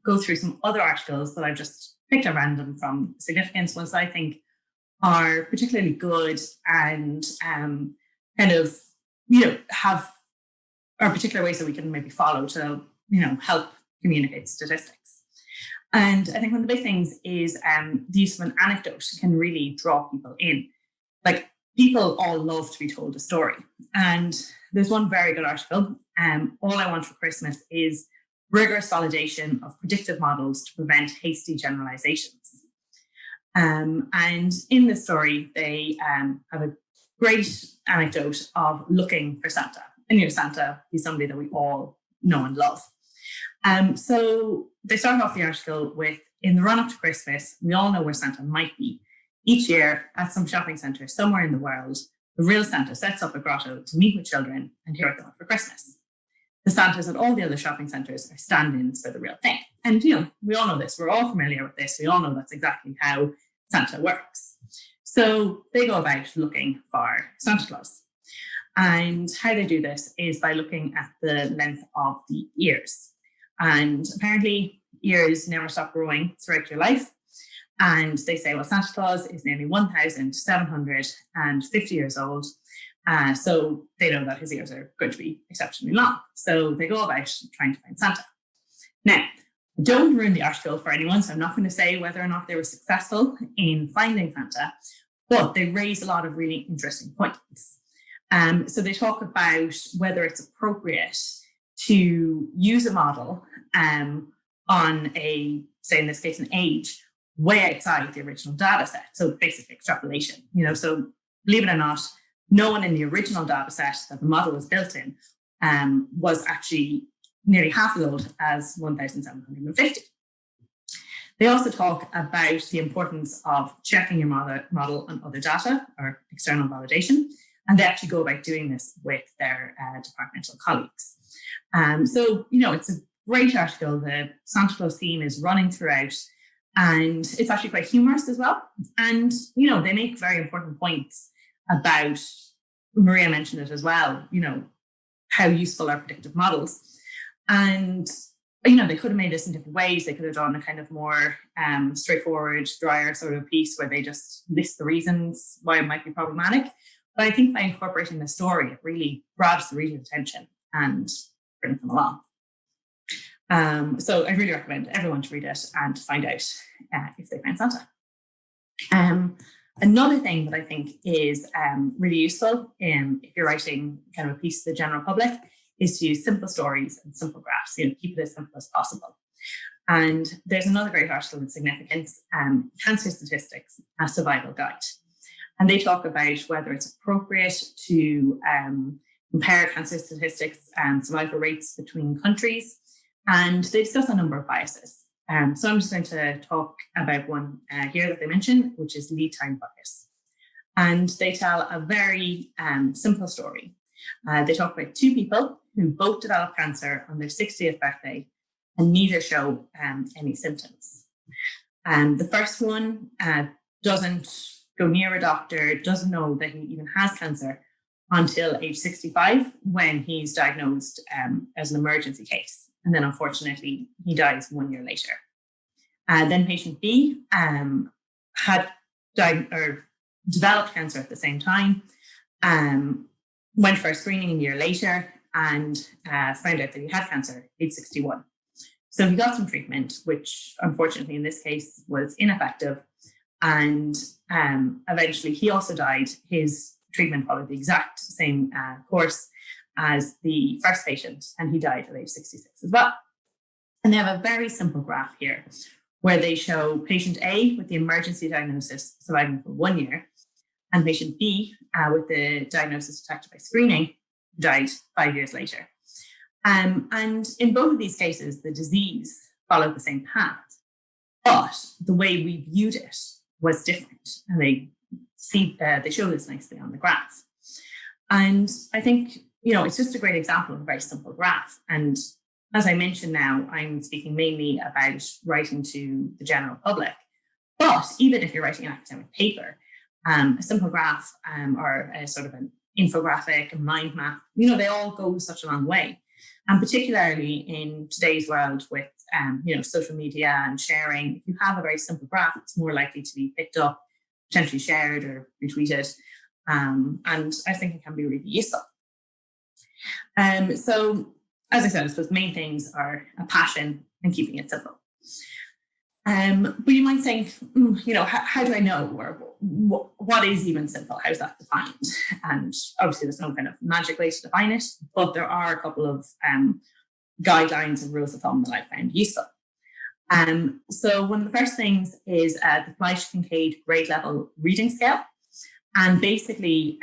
go through some other articles that I've just picked at random from significance, ones that I think are particularly good and have are particular ways that we can maybe follow to help communicate statistics. And I think one of the big things is the use of an anecdote can really draw people in. Like, people all love to be told a story. And there's one very good article, All I Want for Christmas is Rigorous Validation of Predictive Models to Prevent Hasty Generalizations. And in this story, they have a great anecdote of looking for Santa. And Santa is somebody that we all know and love. So they start off the article with, in the run-up to Christmas, we all know where Santa might be. Each year, at some shopping centre somewhere in the world, the real Santa sets up a grotto to meet with children and hear what they want for Christmas. The Santas at all the other shopping centres are stand-ins for the real thing. And, we all know this. We're all familiar with this. We all know that's exactly how Santa works. So they go about looking for Santa Claus. And how they do this is by looking at the length of the ears. And apparently ears never stop growing throughout your life. And they say, well, Santa Claus is nearly 1,750 years old. So they know that his ears are going to be exceptionally long. So they go about trying to find Santa. Now, don't ruin the article for anyone. So I'm not going to say whether or not they were successful in finding Santa, but they raise a lot of really interesting points. So they talk about whether it's appropriate to use a model on a, say in this case, an age way outside the original data set. So basic extrapolation, so believe it or not, no one in the original data set that the model was built in was actually nearly half as old as 1,750. They also talk about the importance of checking your model on other data or external validation. And they actually go about doing this with their departmental colleagues. So, it's a great article. The Santa Claus theme is running throughout, and it's actually quite humorous as well. And, they make very important points about, Maria mentioned it as well, how useful are predictive models. And, they could have made this in different ways. They could have done a kind of more straightforward, drier sort of piece where they just list the reasons why it might be problematic. But I think by incorporating the story, it really grabs the reader's attention and brings them along. So I really recommend everyone to read it and to find out if they find Santa. Another thing that I think is really useful if you're writing kind of a piece to the general public is to use simple stories and simple graphs, keep it as simple as possible. And there's another great article in Significance, Cancer Statistics, a Survival Guide. And they talk about whether it's appropriate to compare cancer statistics and survival rates between countries. And they discuss a number of biases. So I'm just going to talk about one here that they mention, which is lead time bias. And they tell a very simple story. They talk about two people who both develop cancer on their 60th birthday and neither show any symptoms. The first one doesn't go near a doctor, doesn't know that he even has cancer until age 65 when he's diagnosed as an emergency case. And then unfortunately, he dies 1 year later. Then patient B had developed cancer at the same time, went for a screening a year later and found out that he had cancer at age 61. So he got some treatment, which unfortunately in this case was ineffective. And eventually he also died. His treatment followed the exact same course as the first patient, and he died at age 66 as well. And they have a very simple graph here where they show patient A with the emergency diagnosis surviving for 1 year, and patient B with the diagnosis detected by screening died 5 years later. And in both of these cases, the disease followed the same path, but the way we viewed it was different. And they show this nicely on the graph. And I think, it's just a great example of a very simple graph. And as I mentioned now, I'm speaking mainly about writing to the general public. But even if you're writing an academic paper, a simple graph or a sort of an infographic, a mind map, they all go such a long way. And particularly in today's world with, social media and sharing, if you have a very simple graph, it's more likely to be picked up, potentially shared or retweeted. And I think it can be really useful. So, as I said, I suppose the main things are a passion and keeping it simple. But you might think, how do I know, or what is even simple? How's that defined? And obviously there's no kind of magic way to define it, but there are a couple of guidelines and rules of thumb that I found useful. So one of the first things is the Fleisch-Kincaid grade level reading scale. And basically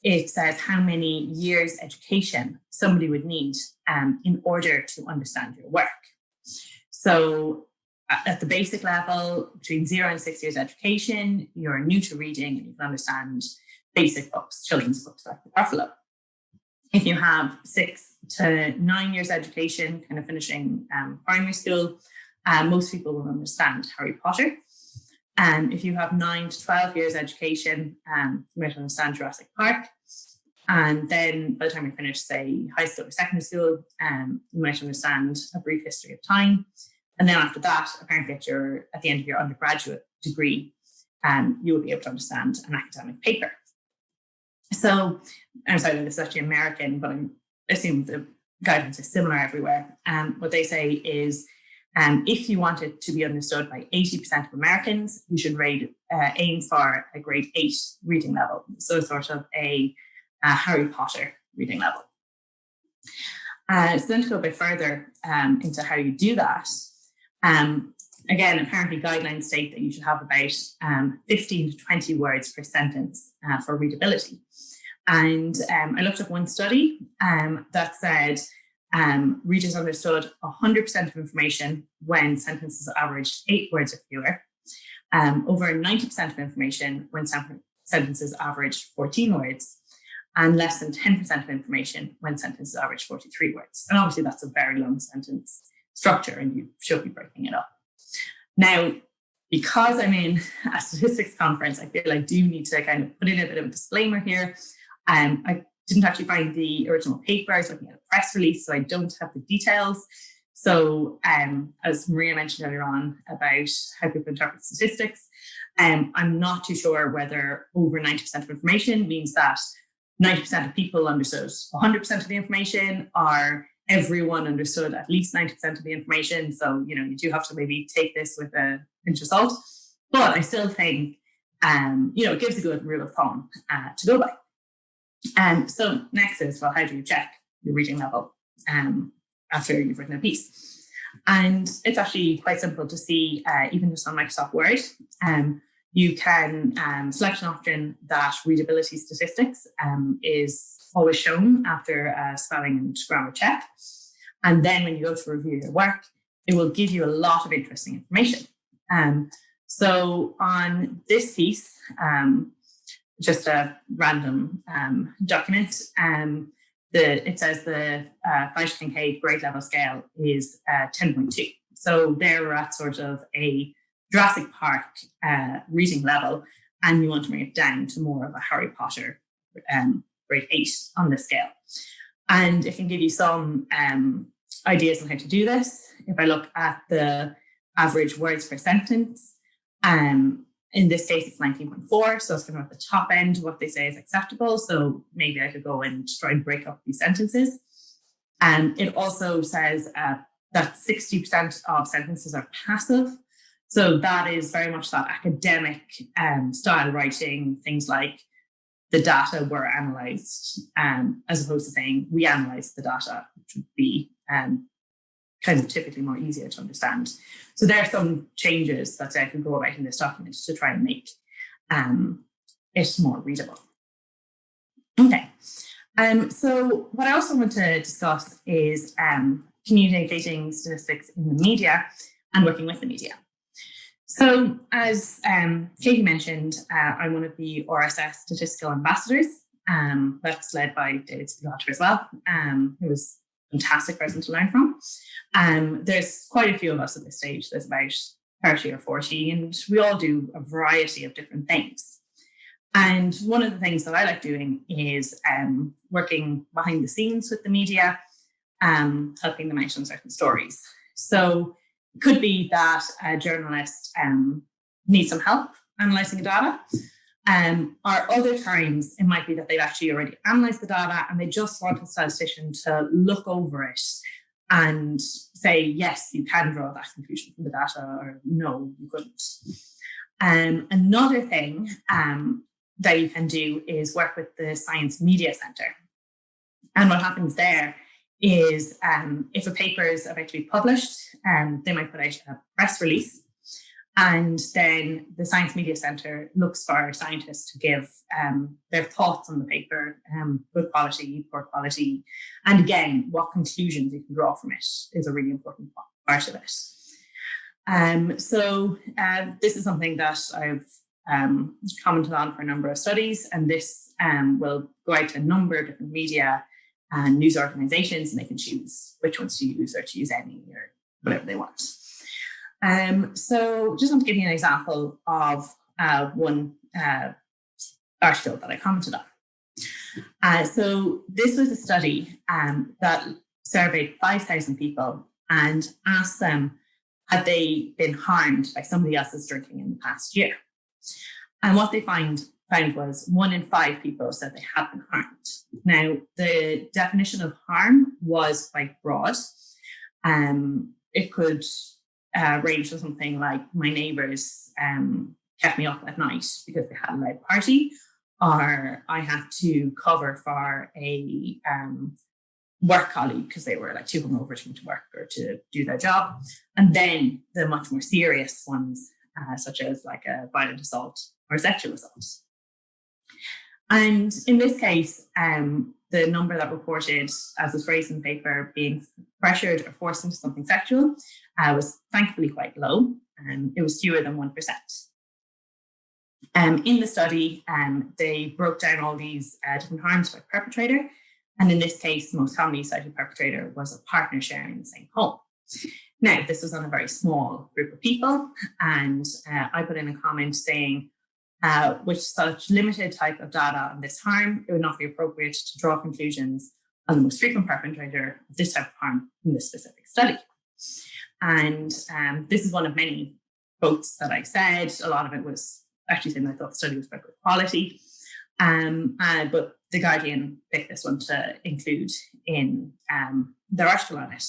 it says how many years education somebody would need in order to understand your work. So at the basic level, between 0 and 6 years education, you're new to reading and you can understand basic books, children's books like The Buffalo. If you have 6 to 9 years education, kind of finishing primary school, most people will understand Harry Potter. If you have 9 to 12 years education, you might understand Jurassic Park. And then by the time you finish, say, high school or secondary school, you might understand A Brief History of Time. And then after that, apparently at the end of your undergraduate degree, you will be able to understand an academic paper. So, I'm sorry, this is actually American, but I assume the guidelines are similar everywhere. What they say is, if you want it to be understood by 80% of Americans, you should aim for a grade 8 reading level. So sort of a Harry Potter reading level. So then to go a bit further into how you do that, again, apparently guidelines state that you should have about 15 to 20 words per sentence for readability. And I looked up one study that said readers understood 100% of information when sentences averaged 8 words or fewer, over 90% of information when sentences averaged 14 words, and less than 10% of information when sentences averaged 43 words. And obviously that's a very long sentence structure and you should be breaking it up. Now, because I'm in a statistics conference, I feel I do need to kind of put in a bit of a disclaimer here. I didn't actually find the original paper. I was looking at a press release, so I don't have the details. So as Maria mentioned earlier on about how people interpret statistics, I'm not too sure whether over 90% of information means that 90% of people understood 100% of the information, or everyone understood at least 90% of the information. So, you do have to maybe take this with a pinch of salt. But I still think, it gives a good rule of thumb to go by. So next is, well, how do you check your reading level after you've written a piece? And it's actually quite simple to see, even just on Microsoft Word. You can select an option that readability statistics is always shown after a spelling and grammar check. And then when you go to review your work, it will give you a lot of interesting information. So on this piece, just a random document, it says the Flash Kincaid grade level scale is 10.2. So there we're at sort of a Jurassic Park reading level, and you want to bring it down to more of a Harry Potter grade 8 on this scale. And it can give you some ideas on how to do this. If I look at the average words per sentence, in this case, it's 19.4. So it's kind of at the top end of what they say is acceptable. So maybe I could go and try and break up these sentences. It also says that 60% of sentences are passive. So that is very much that academic style writing, things like the data were analysed, as opposed to saying we analysed the data, which would be kind of typically more easier to understand. So there are some changes that I could go about in this document to try and make it more readable. Okay, so what I also want to discuss is communicating statistics in the media and working with the media. So as Katie mentioned, I'm one of the RSS Statistical Ambassadors. That's led by David Spilotto as well, who was a fantastic person to learn from. There's quite a few of us at this stage. There's about 30 or 40, and we all do a variety of different things. And one of the things that I like doing is working behind the scenes with the media, helping them out on certain stories. So it could be that a journalist needs some help analysing the data, or other times it might be that they've actually already analysed the data and they just want a statistician to look over it and say, yes, you can draw that conclusion from the data, or no, you couldn't. Another thing that you can do is work with the Science Media Centre. And what happens there is if a paper is about to be published, they might put out a press release, and then the Science Media Centre looks for scientists to give their thoughts on the paper, good quality, poor quality, and again, what conclusions you can draw from it is a really important part of it. So this is something that I've commented on for a number of studies, and this will go out to a number of different media and news organizations, and they can choose which ones to use or to use any or whatever they want. So just want to give you an example of one article that I commented on. So this was a study that surveyed 5,000 people and asked them, had they been harmed by somebody else's drinking in the past year? And what they found was 1 in 5 people said they had been harmed. Now, the definition of harm was quite broad. It could range from something like my neighbours kept me up at night because they had a loud party, or I had to cover for a work colleague because they were like too hungover to come to work or to do their job. And then the much more serious ones, such as like a violent assault or sexual assault. And in this case, the number that reported, as was phrased in the paper, being pressured or forced into something sexual was thankfully quite low, and it was fewer than 1%. In the study, they broke down all these different harms by perpetrator, and in this case, the most commonly cited perpetrator was a partner sharing the same home. Now, this was on a very small group of people, and I put in a comment saying, with such limited type of data on this harm, it would not be appropriate to draw conclusions on the most frequent perpetrator of this type of harm in this specific study. And this is one of many quotes that I said. A lot of it was actually saying I thought the study was about good quality. But The Guardian picked this one to include in their article on it.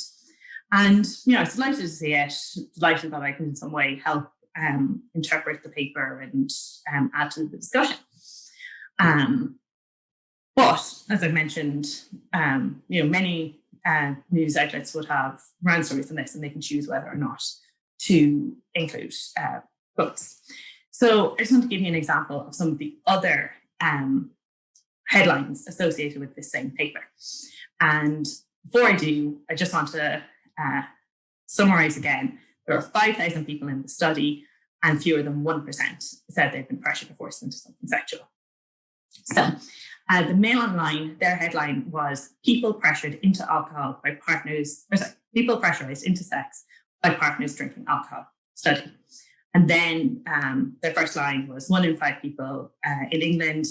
And, I was delighted to see it, delighted that I could in some way help interpret the paper and add to the discussion. But as I mentioned, many news outlets would have round stories on this, and they can choose whether or not to include quotes. So I just want to give you an example of some of the other headlines associated with this same paper. And before I do, I just want to summarize again. There are 5,000 people in the study, and fewer than 1% said they've been pressured or forced into something sexual. So the Mail Online, their headline was "People pressured into alcohol by partners," people pressurized into sex by partners drinking alcohol study. And then their first line was 1 in 5 people in England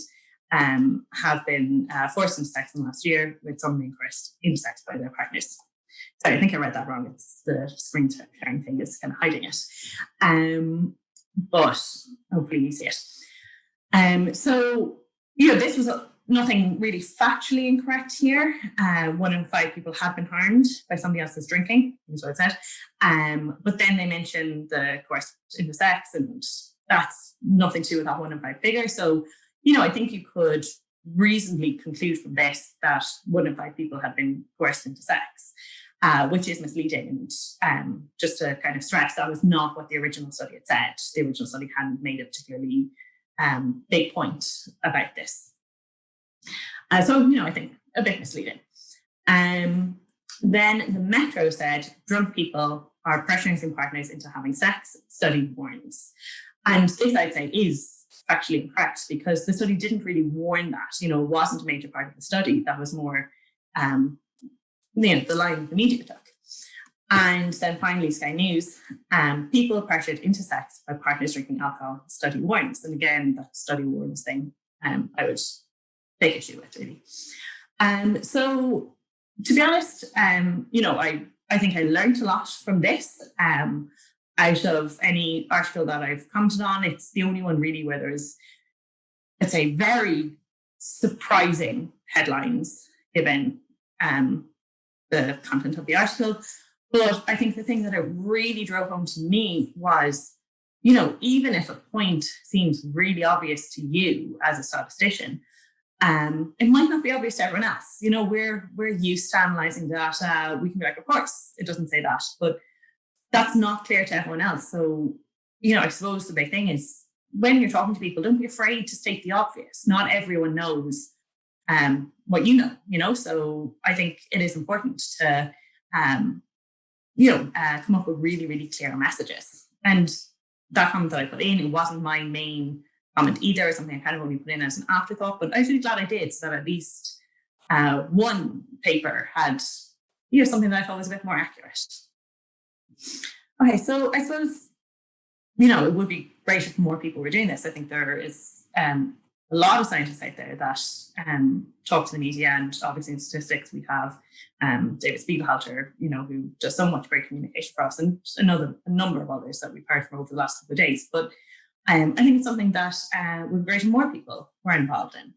have been forced into sex in the last year, with some being coerced into sex by their partners. Sorry, I think I read that wrong. It's the screen sharing thing is kind of hiding it. But hopefully you see it. So, this was nothing really factually incorrect here. 1 in 5 people have been harmed by somebody else's drinking, is what it said. But then they mentioned the coerced into sex, and that's nothing to do with that 1 in 5 figure. So, I think you could reasonably conclude from this that 1 in 5 people have been coerced into sex, which is misleading. And just to kind of stress, that was not what the original study had said. The original study hadn't made a particularly big point about this. So, I think a bit misleading. Then the Metro said drunk people are pressuring some partners into having sex, study warns. And this, I'd say, is actually incorrect, because the study didn't really warn that. It wasn't a major part of the study. That was more the line the media took. And then finally, Sky News, people pressured into sex by partners drinking alcohol, study warns. And again, that study warns thing, I would take issue with, really. So to be honest, I think I learned a lot from this. Out of any article that I've commented on, it's the only one really where there's, I'd say, very surprising headlines given the content of the article. But I think the thing that it really drove home to me was, even if a point seems really obvious to you as a statistician, it might not be obvious to everyone else. We're used to analysing data. We can be like, of course, it doesn't say that, but that's not clear to everyone else. So, I suppose the big thing is, when you're talking to people, don't be afraid to state the obvious. Not everyone knows what you know. So I think it is important to, come up with really, really clear messages. And that comment that I put in, it wasn't my main comment either, or something I kind of only put in as an afterthought, but I was really glad I did, so that at least one paper had, something that I thought was a bit more accurate. Okay, so I suppose, it would be great if more people were doing this. I think there is a lot of scientists out there that talk to the media, and obviously in statistics we have David Spiegelhalter, who does so much great communication for us, and a number of others that we've heard from over the last couple of days. But I think it's something that would be great if more people were involved in.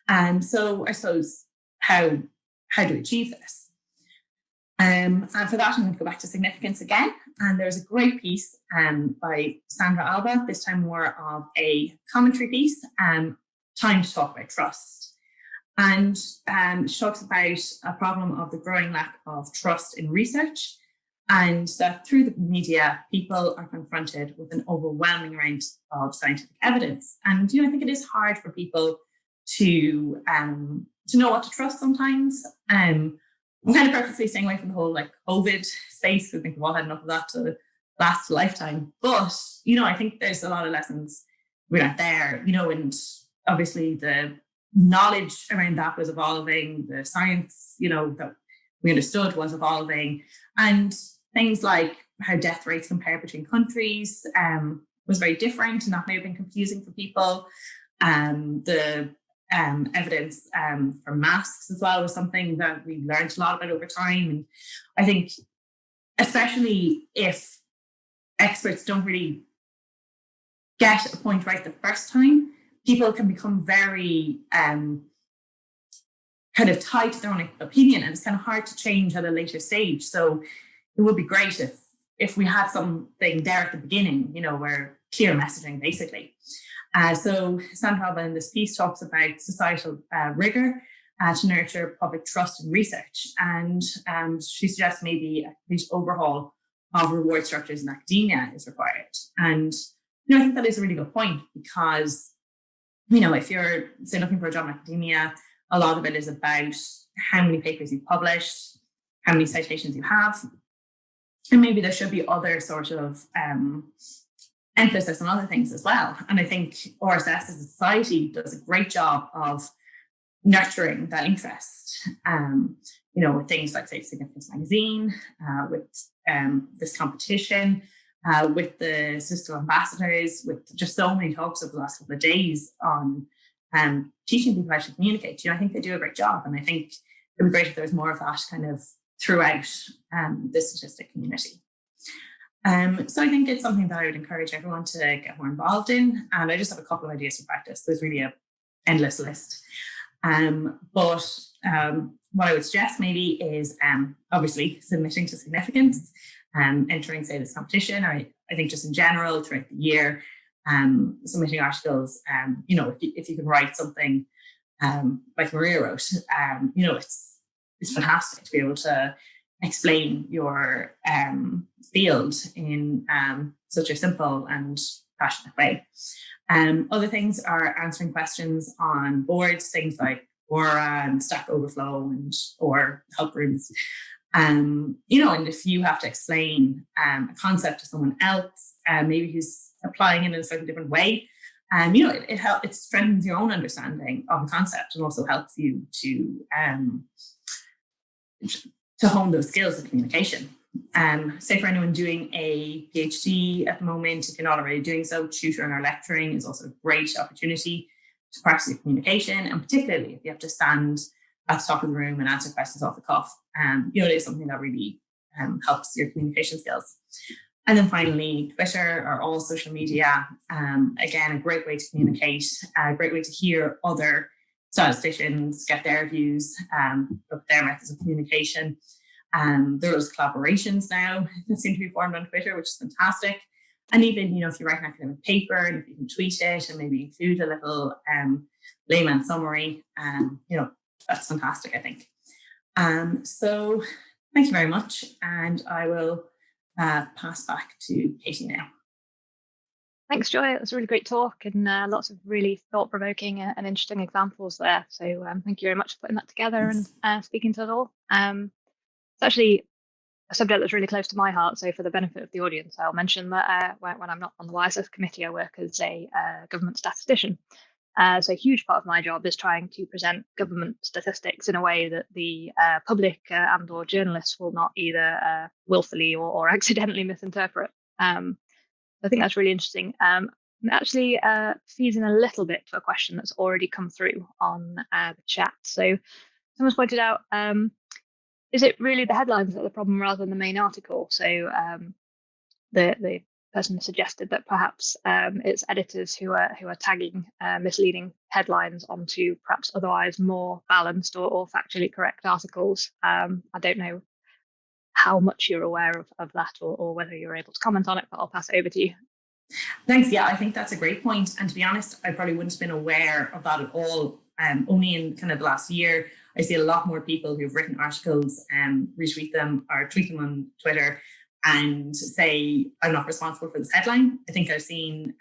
And so I suppose, how do we achieve this? And for that, I'm going to go back to significance again. And there's a great piece by Sandra Alba, this time more of a commentary piece, Time to Talk About Trust. And she talks about a problem of the growing lack of trust in research, and that through the media, people are confronted with an overwhelming amount of scientific evidence. And, I think it is hard for people to know what to trust sometimes. I'm kind of purposely staying away from the whole COVID space. I think we've all had enough of that to last a lifetime. But, I think there's a lot of lessons we learned there, and obviously the knowledge around that was evolving, the science, that we understood was evolving, and things like how death rates compare between countries was very different, and that may have been confusing for people. The evidence for masks as well was something that we learned a lot about over time. And I think especially if experts don't really get a point right the first time, people can become very kind of tied to their own opinion, and it's kind of hard to change at a later stage. So it would be great if we had something there at the beginning, where clear messaging, basically. So Sandra in this piece talks about societal rigor to nurture public trust in research. And she suggests maybe a complete overhaul of reward structures in academia is required. And I think that is a really good point, because if you're, say, looking for a job in academia, a lot of it is about how many papers you've published, how many citations you have, and maybe there should be other sort of emphasis on other things as well. And I think RSS as a society does a great job of nurturing that interest, with things like, say, Significance Magazine, with this competition, with the Statistical Ambassadors, with just so many talks over the last couple of days on teaching people how to communicate. I think they do a great job, and I think it would be great if there was more of that kind of throughout the statistic community. So I think it's something that I would encourage everyone to get more involved in, and I just have a couple of ideas for practice. There's really an endless list. But what I would suggest maybe is obviously submitting to Significance, entering, say, this competition, or I think just in general throughout the year, submitting articles. If you can write something like Maria wrote, it's fantastic to be able to explain your field in such a simple and passionate way. Other things are answering questions on boards, things like Quora and Stack Overflow or help rooms. And if you have to explain a concept to someone else, maybe who's applying it in a slightly different way, it strengthens your own understanding of the concept, and also helps you to hone those skills of communication. Say for anyone doing a PhD at the moment, if you're not already doing so, tutoring or lecturing is also a great opportunity to practice your communication, and particularly if you have to stand at the top of the room and answer questions off the cuff. It is something that really helps your communication skills. And then finally, Twitter or all social media, again, a great way to communicate, a great way to hear other statisticians, get their views, of their methods of communication. There's collaborations now that seem to be formed on Twitter, which is fantastic. And even, if you write an academic paper and if you can tweet it and maybe include a little layman summary, that's fantastic, I think. So thank you very much. And I will pass back to Katie now. Thanks, Joy. It was a really great talk, and lots of really thought-provoking and interesting examples there. So thank you very much for putting that together. Thanks. And speaking to us all. It's actually a subject that's really close to my heart. So for the benefit of the audience, I'll mention that when I'm not on the RSS committee, I work as a government statistician. So a huge part of my job is trying to present government statistics in a way that the public and or journalists will not either willfully or accidentally misinterpret. I think that's really interesting. It actually feeds in a little bit to a question that's already come through on the chat. So someone's pointed out, is it really the headlines that are the problem rather than the main article? So the person suggested that perhaps it's editors who are tagging misleading headlines onto perhaps otherwise more balanced or factually correct articles. I don't know how much you're aware of that or whether you're able to comment on it, but I'll pass it over to you. Thanks. Yeah, I think that's a great point. And to be honest, I probably wouldn't have been aware of that at all. Only in kind of the last year, I see a lot more people who've written articles, retweet them or tweet them on Twitter and say, I'm not responsible for this headline. I think I've seen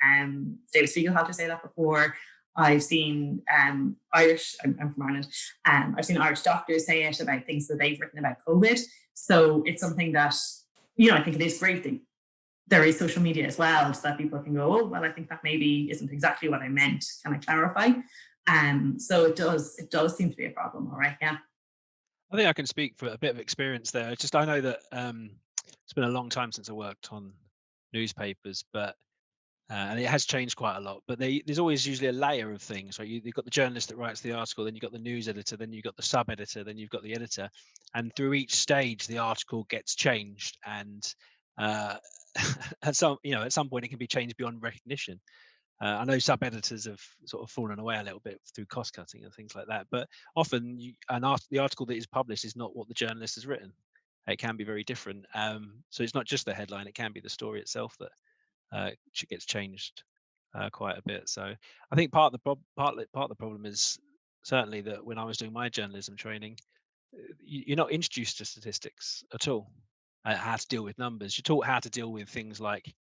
David Spiegelhalter say that before. I've seen Irish, I'm from Ireland, I've seen Irish doctors say it about things that they've written about COVID. So it's something that, I think it is great that there is social media as well, so that people can go, oh, well, I think that maybe isn't exactly what I meant. Can I clarify? So it does seem to be a problem. All right. Yeah. I think I can speak for a bit of experience there. I know that it's been a long time since I worked on newspapers, but and it has changed quite a lot, but there's always usually a layer of things, right? You've got the journalist that writes the article, then you've got the news editor, then you've got the sub-editor, then you've got the editor, and through each stage the article gets changed, and at some point it can be changed beyond recognition. I know sub-editors have sort of fallen away a little bit through cost cutting and things like that, but often the article that is published is not what the journalist has written. It can be very different. So it's not just the headline, it can be the story itself that gets changed quite a bit. So I think part of the problem is certainly that when I was doing my journalism training, you're not introduced to statistics at all, how to deal with numbers. You're taught how to deal with things like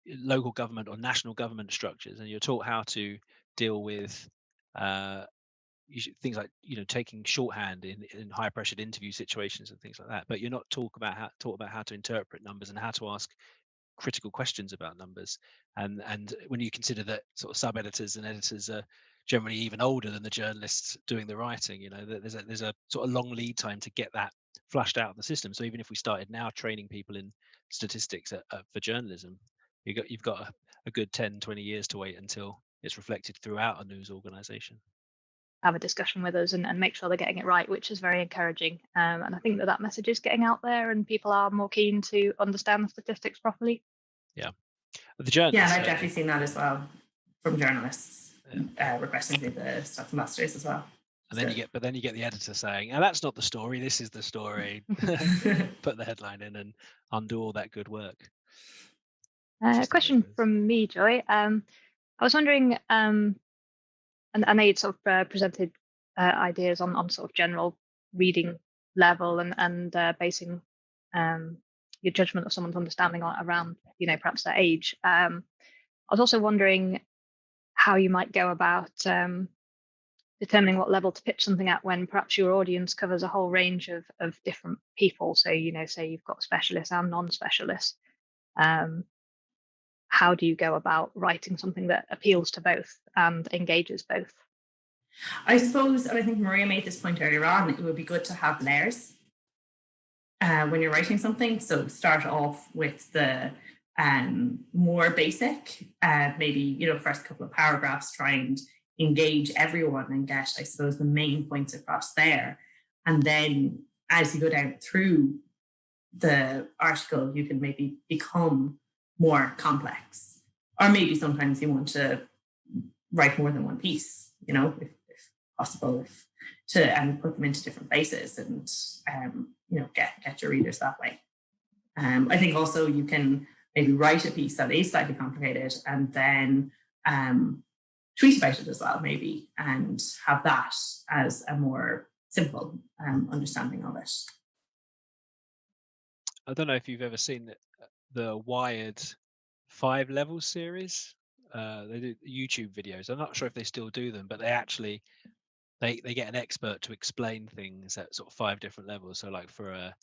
local government or national government structures, and you're taught how to deal with things like taking shorthand in high pressured interview situations and things like that. But you're not taught about how to interpret numbers and how to ask critical questions about numbers. And when you consider that sort of sub editors and editors are generally even older than the journalists doing the writing, there's a sort of long lead time to get that flushed out of the system. So even if we started now training people in statistics for journalism, you've got a good 10-20 years to wait until it's reflected throughout a news organization. Have a discussion with us and make sure they're getting it right, which is very encouraging. And I think that message is getting out there, and people are more keen to understand the statistics properly. Yeah, the journalists. Yeah, and I've definitely seen that as well from journalists requesting to be the stats ambassadors as well. And then you get the editor saying, "Oh, that's not the story. This is the story." Put the headline in and undo all that good work. A question from me, Joy. I was wondering, and I know you'd sort of presented ideas on sort of general reading level and basing your judgment of someone's understanding around, perhaps their age. I was also wondering how you might go about determining what level to pitch something at when perhaps your audience covers a whole range of different people. So, say you've got specialists and non-specialists. How do you go about writing something that appeals to both and engages both? I suppose, and I think Maria made this point earlier on, it would be good to have layers when you're writing something. So start off with the more basic, maybe, first couple of paragraphs, try and engage everyone and get, I suppose, the main points across there. And then as you go down through the article, you can maybe become more complex, or maybe sometimes you want to write more than one piece, if possible, and put them into different places and get your readers that way. I think also you can maybe write a piece that is slightly complicated and then tweet about it as well, maybe, and have that as a more simple understanding of it. I don't know if you've ever seen the Wired 5 level series. They do YouTube videos. I'm not sure if they still do them, but they actually they get an expert to explain things at sort of 5 different levels. So like for a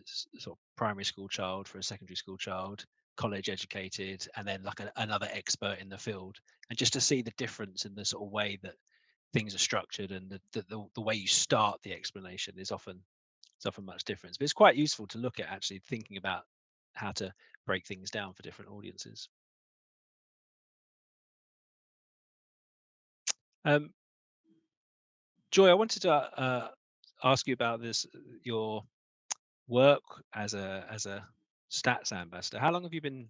sort of primary school child, for a secondary school child, college educated, and then like another expert in the field, and just to see the difference in the sort of way that things are structured and the way you start the explanation is often much different. But it's quite useful to look at actually thinking about how to break things down for different audiences. Joy, I wanted to ask you about your work as a stats ambassador. How long have you been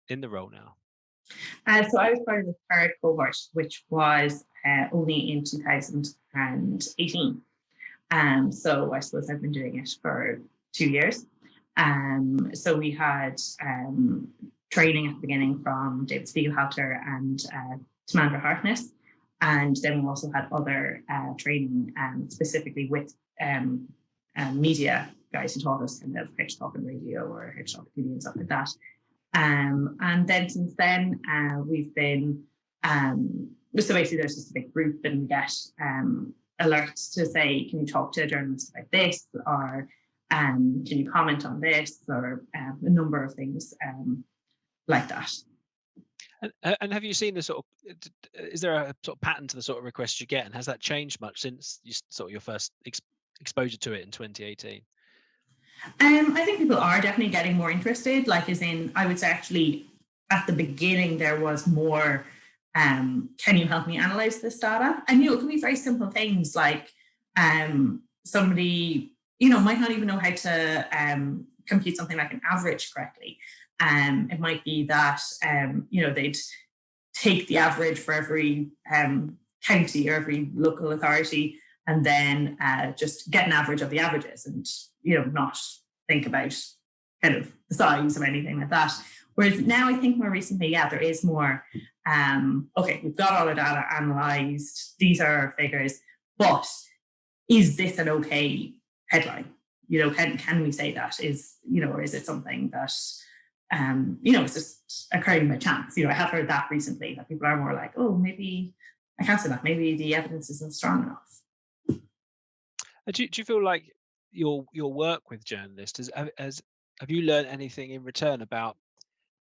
in the role now? So I was part of the third cohort, which was only in 2018. So I suppose I've been doing it for 2 years. So we had training at the beginning from David Spiegelhalter and Tamandra Harkness. And then we also had other training specifically with media guys who taught us kind of pitch talk and radio or pitch talk TV and stuff like that. And then since then, we've been, so basically there's just a big group and we get alerts to say, can you talk to a journalist about this? Or can you comment on this? Or a number of things like that. And have you seen the sort of, is there a sort of pattern to the sort of requests you get? And has that changed much since your first exposure to it in 2018? I think people are definitely getting more interested. Like, as in, I would say actually at the beginning there was more. Can you help me analyze this data? And it can be very simple things like somebody might not even know how to compute something like an average correctly. It might be that they'd take the average for every county or every local authority, and then just get an average of the averages, and not think about kind of the size or anything like that. Whereas now, I think more recently, there is more. Okay, we've got all the data analysed. These are our figures, but is this an okay headline? Can we say that is or is it something that it's just occurring by chance? I have heard that recently, that people are more like, oh, maybe I can't say that. Maybe the evidence isn't strong enough. Do you feel like your work with journalists have you learned anything in return about,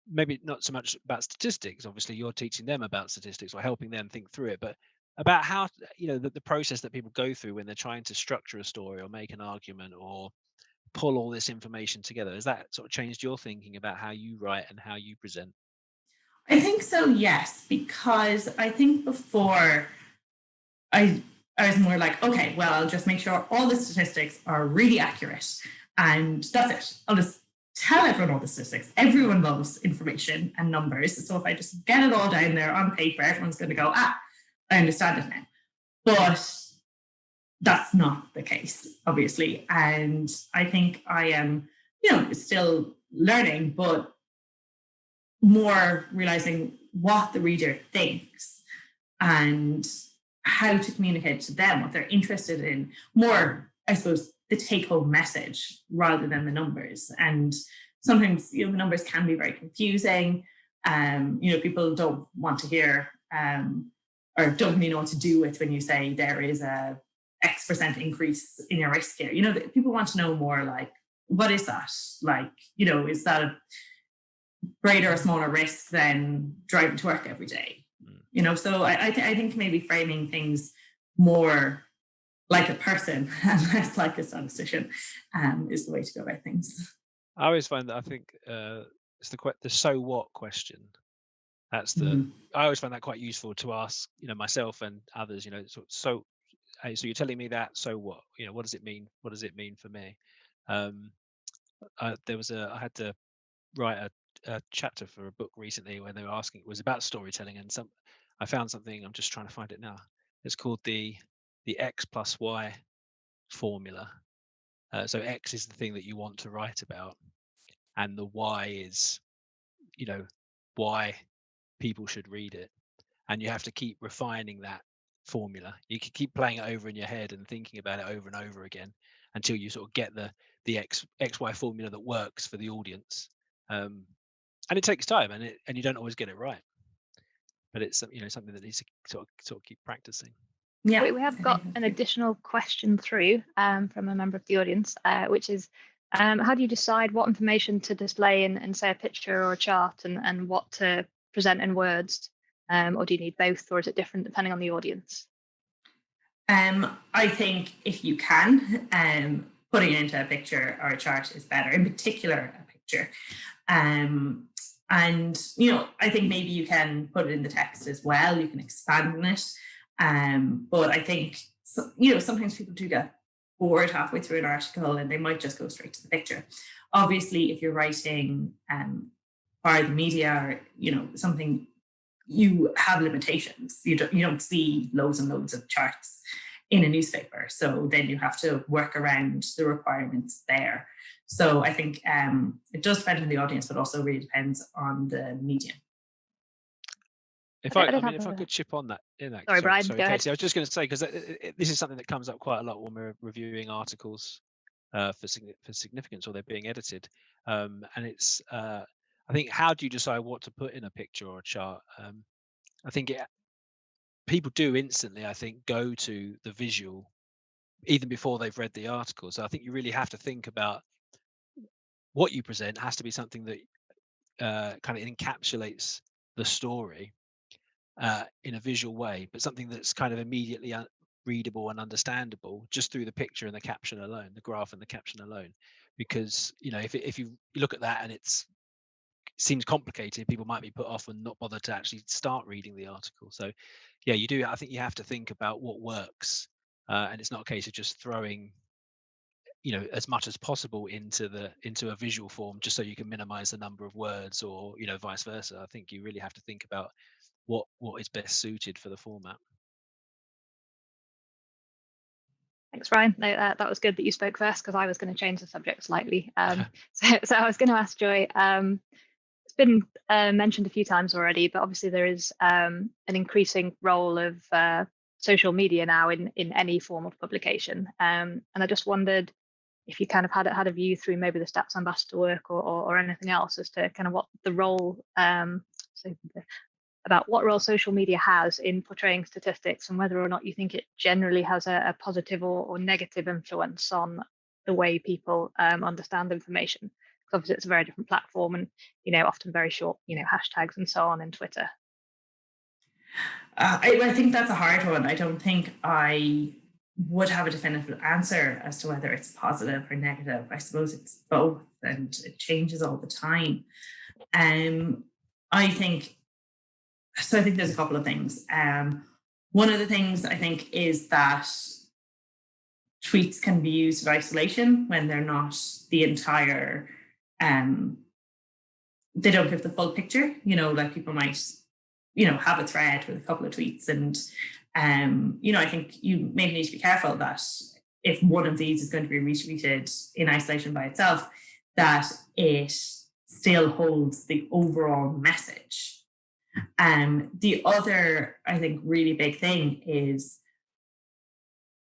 maybe not so much about statistics, obviously you're teaching them about statistics or helping them think through it, but about how the process that people go through when they're trying to structure a story or make an argument or pull all this information together? Has that sort of changed your thinking about how you write and how you present? I think so, yes, because I think before I was more like, okay, well, I'll just make sure all the statistics are really accurate, and that's it. I'll just tell everyone all the statistics. Everyone loves information and numbers. So if I just get it all down there on paper, everyone's going to go, I understand it now. But that's not the case, obviously. And I think I am, still learning, but more realizing what the reader thinks and how to communicate to them what they're interested in. More, I suppose, the take-home message rather than the numbers. And sometimes, the numbers can be very confusing. People don't want to hear or don't really know what to do with when you say there is a X% increase in your risk here. People want to know more like, what is that? Like, is that a greater or smaller risk than driving to work every day? So I think maybe framing things more like a person and less like a statistician is the way to go about things. I always find that, I think it's the so what question. That's the I always find that quite useful to ask, myself and others. So you're telling me that, so what? What does it mean? What does it mean for me? I had to write a chapter for a book recently where they were asking, it was about storytelling, and I found something, I'm just trying to find it now. It's called the X plus Y formula. So X is the thing that you want to write about, and the Y is, why people should read it. And you have to keep refining that formula. You can keep playing it over in your head and thinking about it over and over again until you sort of get the XY formula that works for the audience. And it takes time, and you don't always get it right. But it's something that needs to sort of keep practicing. Yeah, we have got an additional question through from a member of the audience, which is, how do you decide what information to display in say, a picture or a chart, and what to present in words? Or do you need both, or is it different depending on the audience? I think if you can, putting it into a picture or a chart is better, in particular a picture. And, I think maybe you can put it in the text as well. You can expand on it. But I think, sometimes people do get bored halfway through an article and they might just go straight to the picture. Obviously, if you're writing for the media or, something, you have limitations. You don't see loads and loads of charts in a newspaper. So then you have to work around the requirements there. So I think it does depend on the audience, but also really depends on the medium. If I could chip on that. Sorry, Brian, go ahead. Katie, I was just going to say, because this is something that comes up quite a lot when we're reviewing articles for significance, or they're being edited. And it's, I think, how do you decide what to put in a picture or a chart? I think people do instantly, I think, go to the visual even before they've read the article. So I think you really have to think about what you present has to be something that kind of encapsulates the story in a visual way, but something that's kind of immediately readable and understandable just through the picture and the caption alone, the graph and the caption alone. because if you look at that and it seems complicated, people might be put off and not bother to actually start reading the article. So yeah, I think you have to think about what works, and it's not a case of just throwing as much as possible into a visual form just so you can minimize the number of words, or vice versa. I think you really have to think about what is best suited for the format. Thanks, Ryan. No, that was good that you spoke first, because I was going to change the subject slightly. So I was going to ask Joy, it's been mentioned a few times already, but obviously there is an increasing role of social media now in any form of publication. And I just wondered if you kind of had a view through maybe the Stats Ambassador work or anything else as to kind of what the role, about what role social media has in portraying statistics, and whether or not you think it generally has a positive or negative influence on the way people understand information. Because obviously it's a very different platform, and often very short hashtags and so on in Twitter. I think that's a hard one. I don't think I would have a definitive answer as to whether it's positive or negative. I suppose it's both, and it changes all the time. I think there's a couple of things. One of the things I think is that tweets can be used in isolation when they're not the entire, they don't give the full picture. Like people might, have a thread with a couple of tweets, and I think you maybe need to be careful that if one of these is going to be retweeted in isolation by itself, that it still holds the overall message. The other, I think, really big thing is,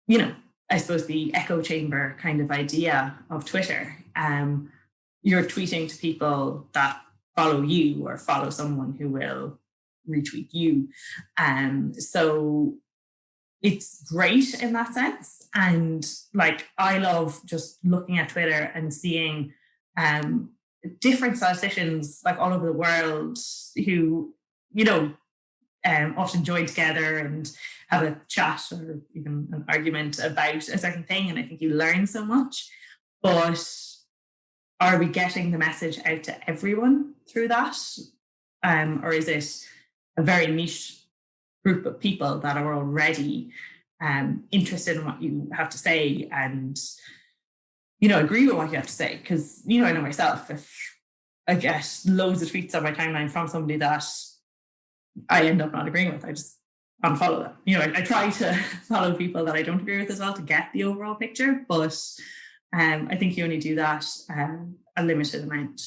I suppose the echo chamber kind of idea of Twitter. You're tweeting to people that follow you or follow someone who will retweet you. So it's great in that sense. And like, I love just looking at Twitter and seeing different statisticians like all over the world who, often join together and have a chat or even an argument about a certain thing. And I think you learn so much. But are we getting the message out to everyone through that? Or is it a very niche group of people that are already interested in what you have to say and, agree with what you have to say? Because, I know myself, if I get loads of tweets on my timeline from somebody that I end up not agreeing with, I just unfollow them. I try to follow people that I don't agree with as well to get the overall picture, but I think you only do that a limited amount.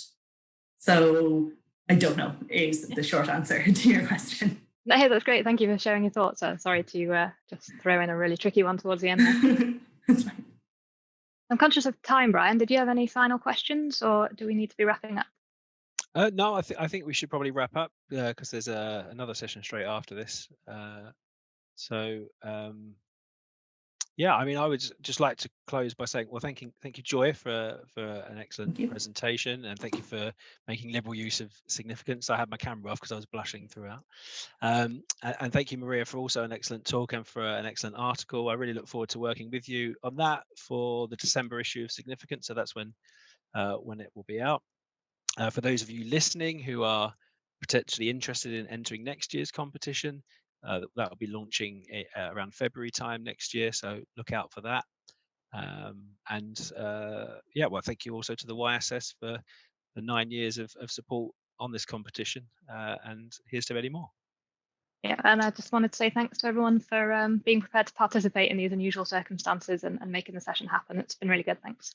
So I don't know is the short answer to your question. No, that's great. Thank you for sharing your thoughts. Sorry to just throw in a really tricky one towards the end there. That's fine. I'm conscious of time, Brian. Did you have any final questions, or do we need to be wrapping up? No, I think we should probably wrap up because there's another session straight after this. Yeah, I mean, I would just like to close by saying, well, thank you, Joy, for an excellent presentation, and thank you for making liberal use of significance. I had my camera off because I was blushing throughout. And thank you, Maria, for also an excellent talk and for an excellent article. I really look forward to working with you on that for the December issue of Significance. So that's when it will be out. For those of you listening who are potentially interested in entering next year's competition, that will be launching around February time next year, so look out for that. Yeah, well, thank you also to the YSS for the 9 years of support on this competition, and here's to many more. Yeah, and I just wanted to say thanks to everyone for being prepared to participate in these unusual circumstances and making the session happen. It's been really good. Thanks.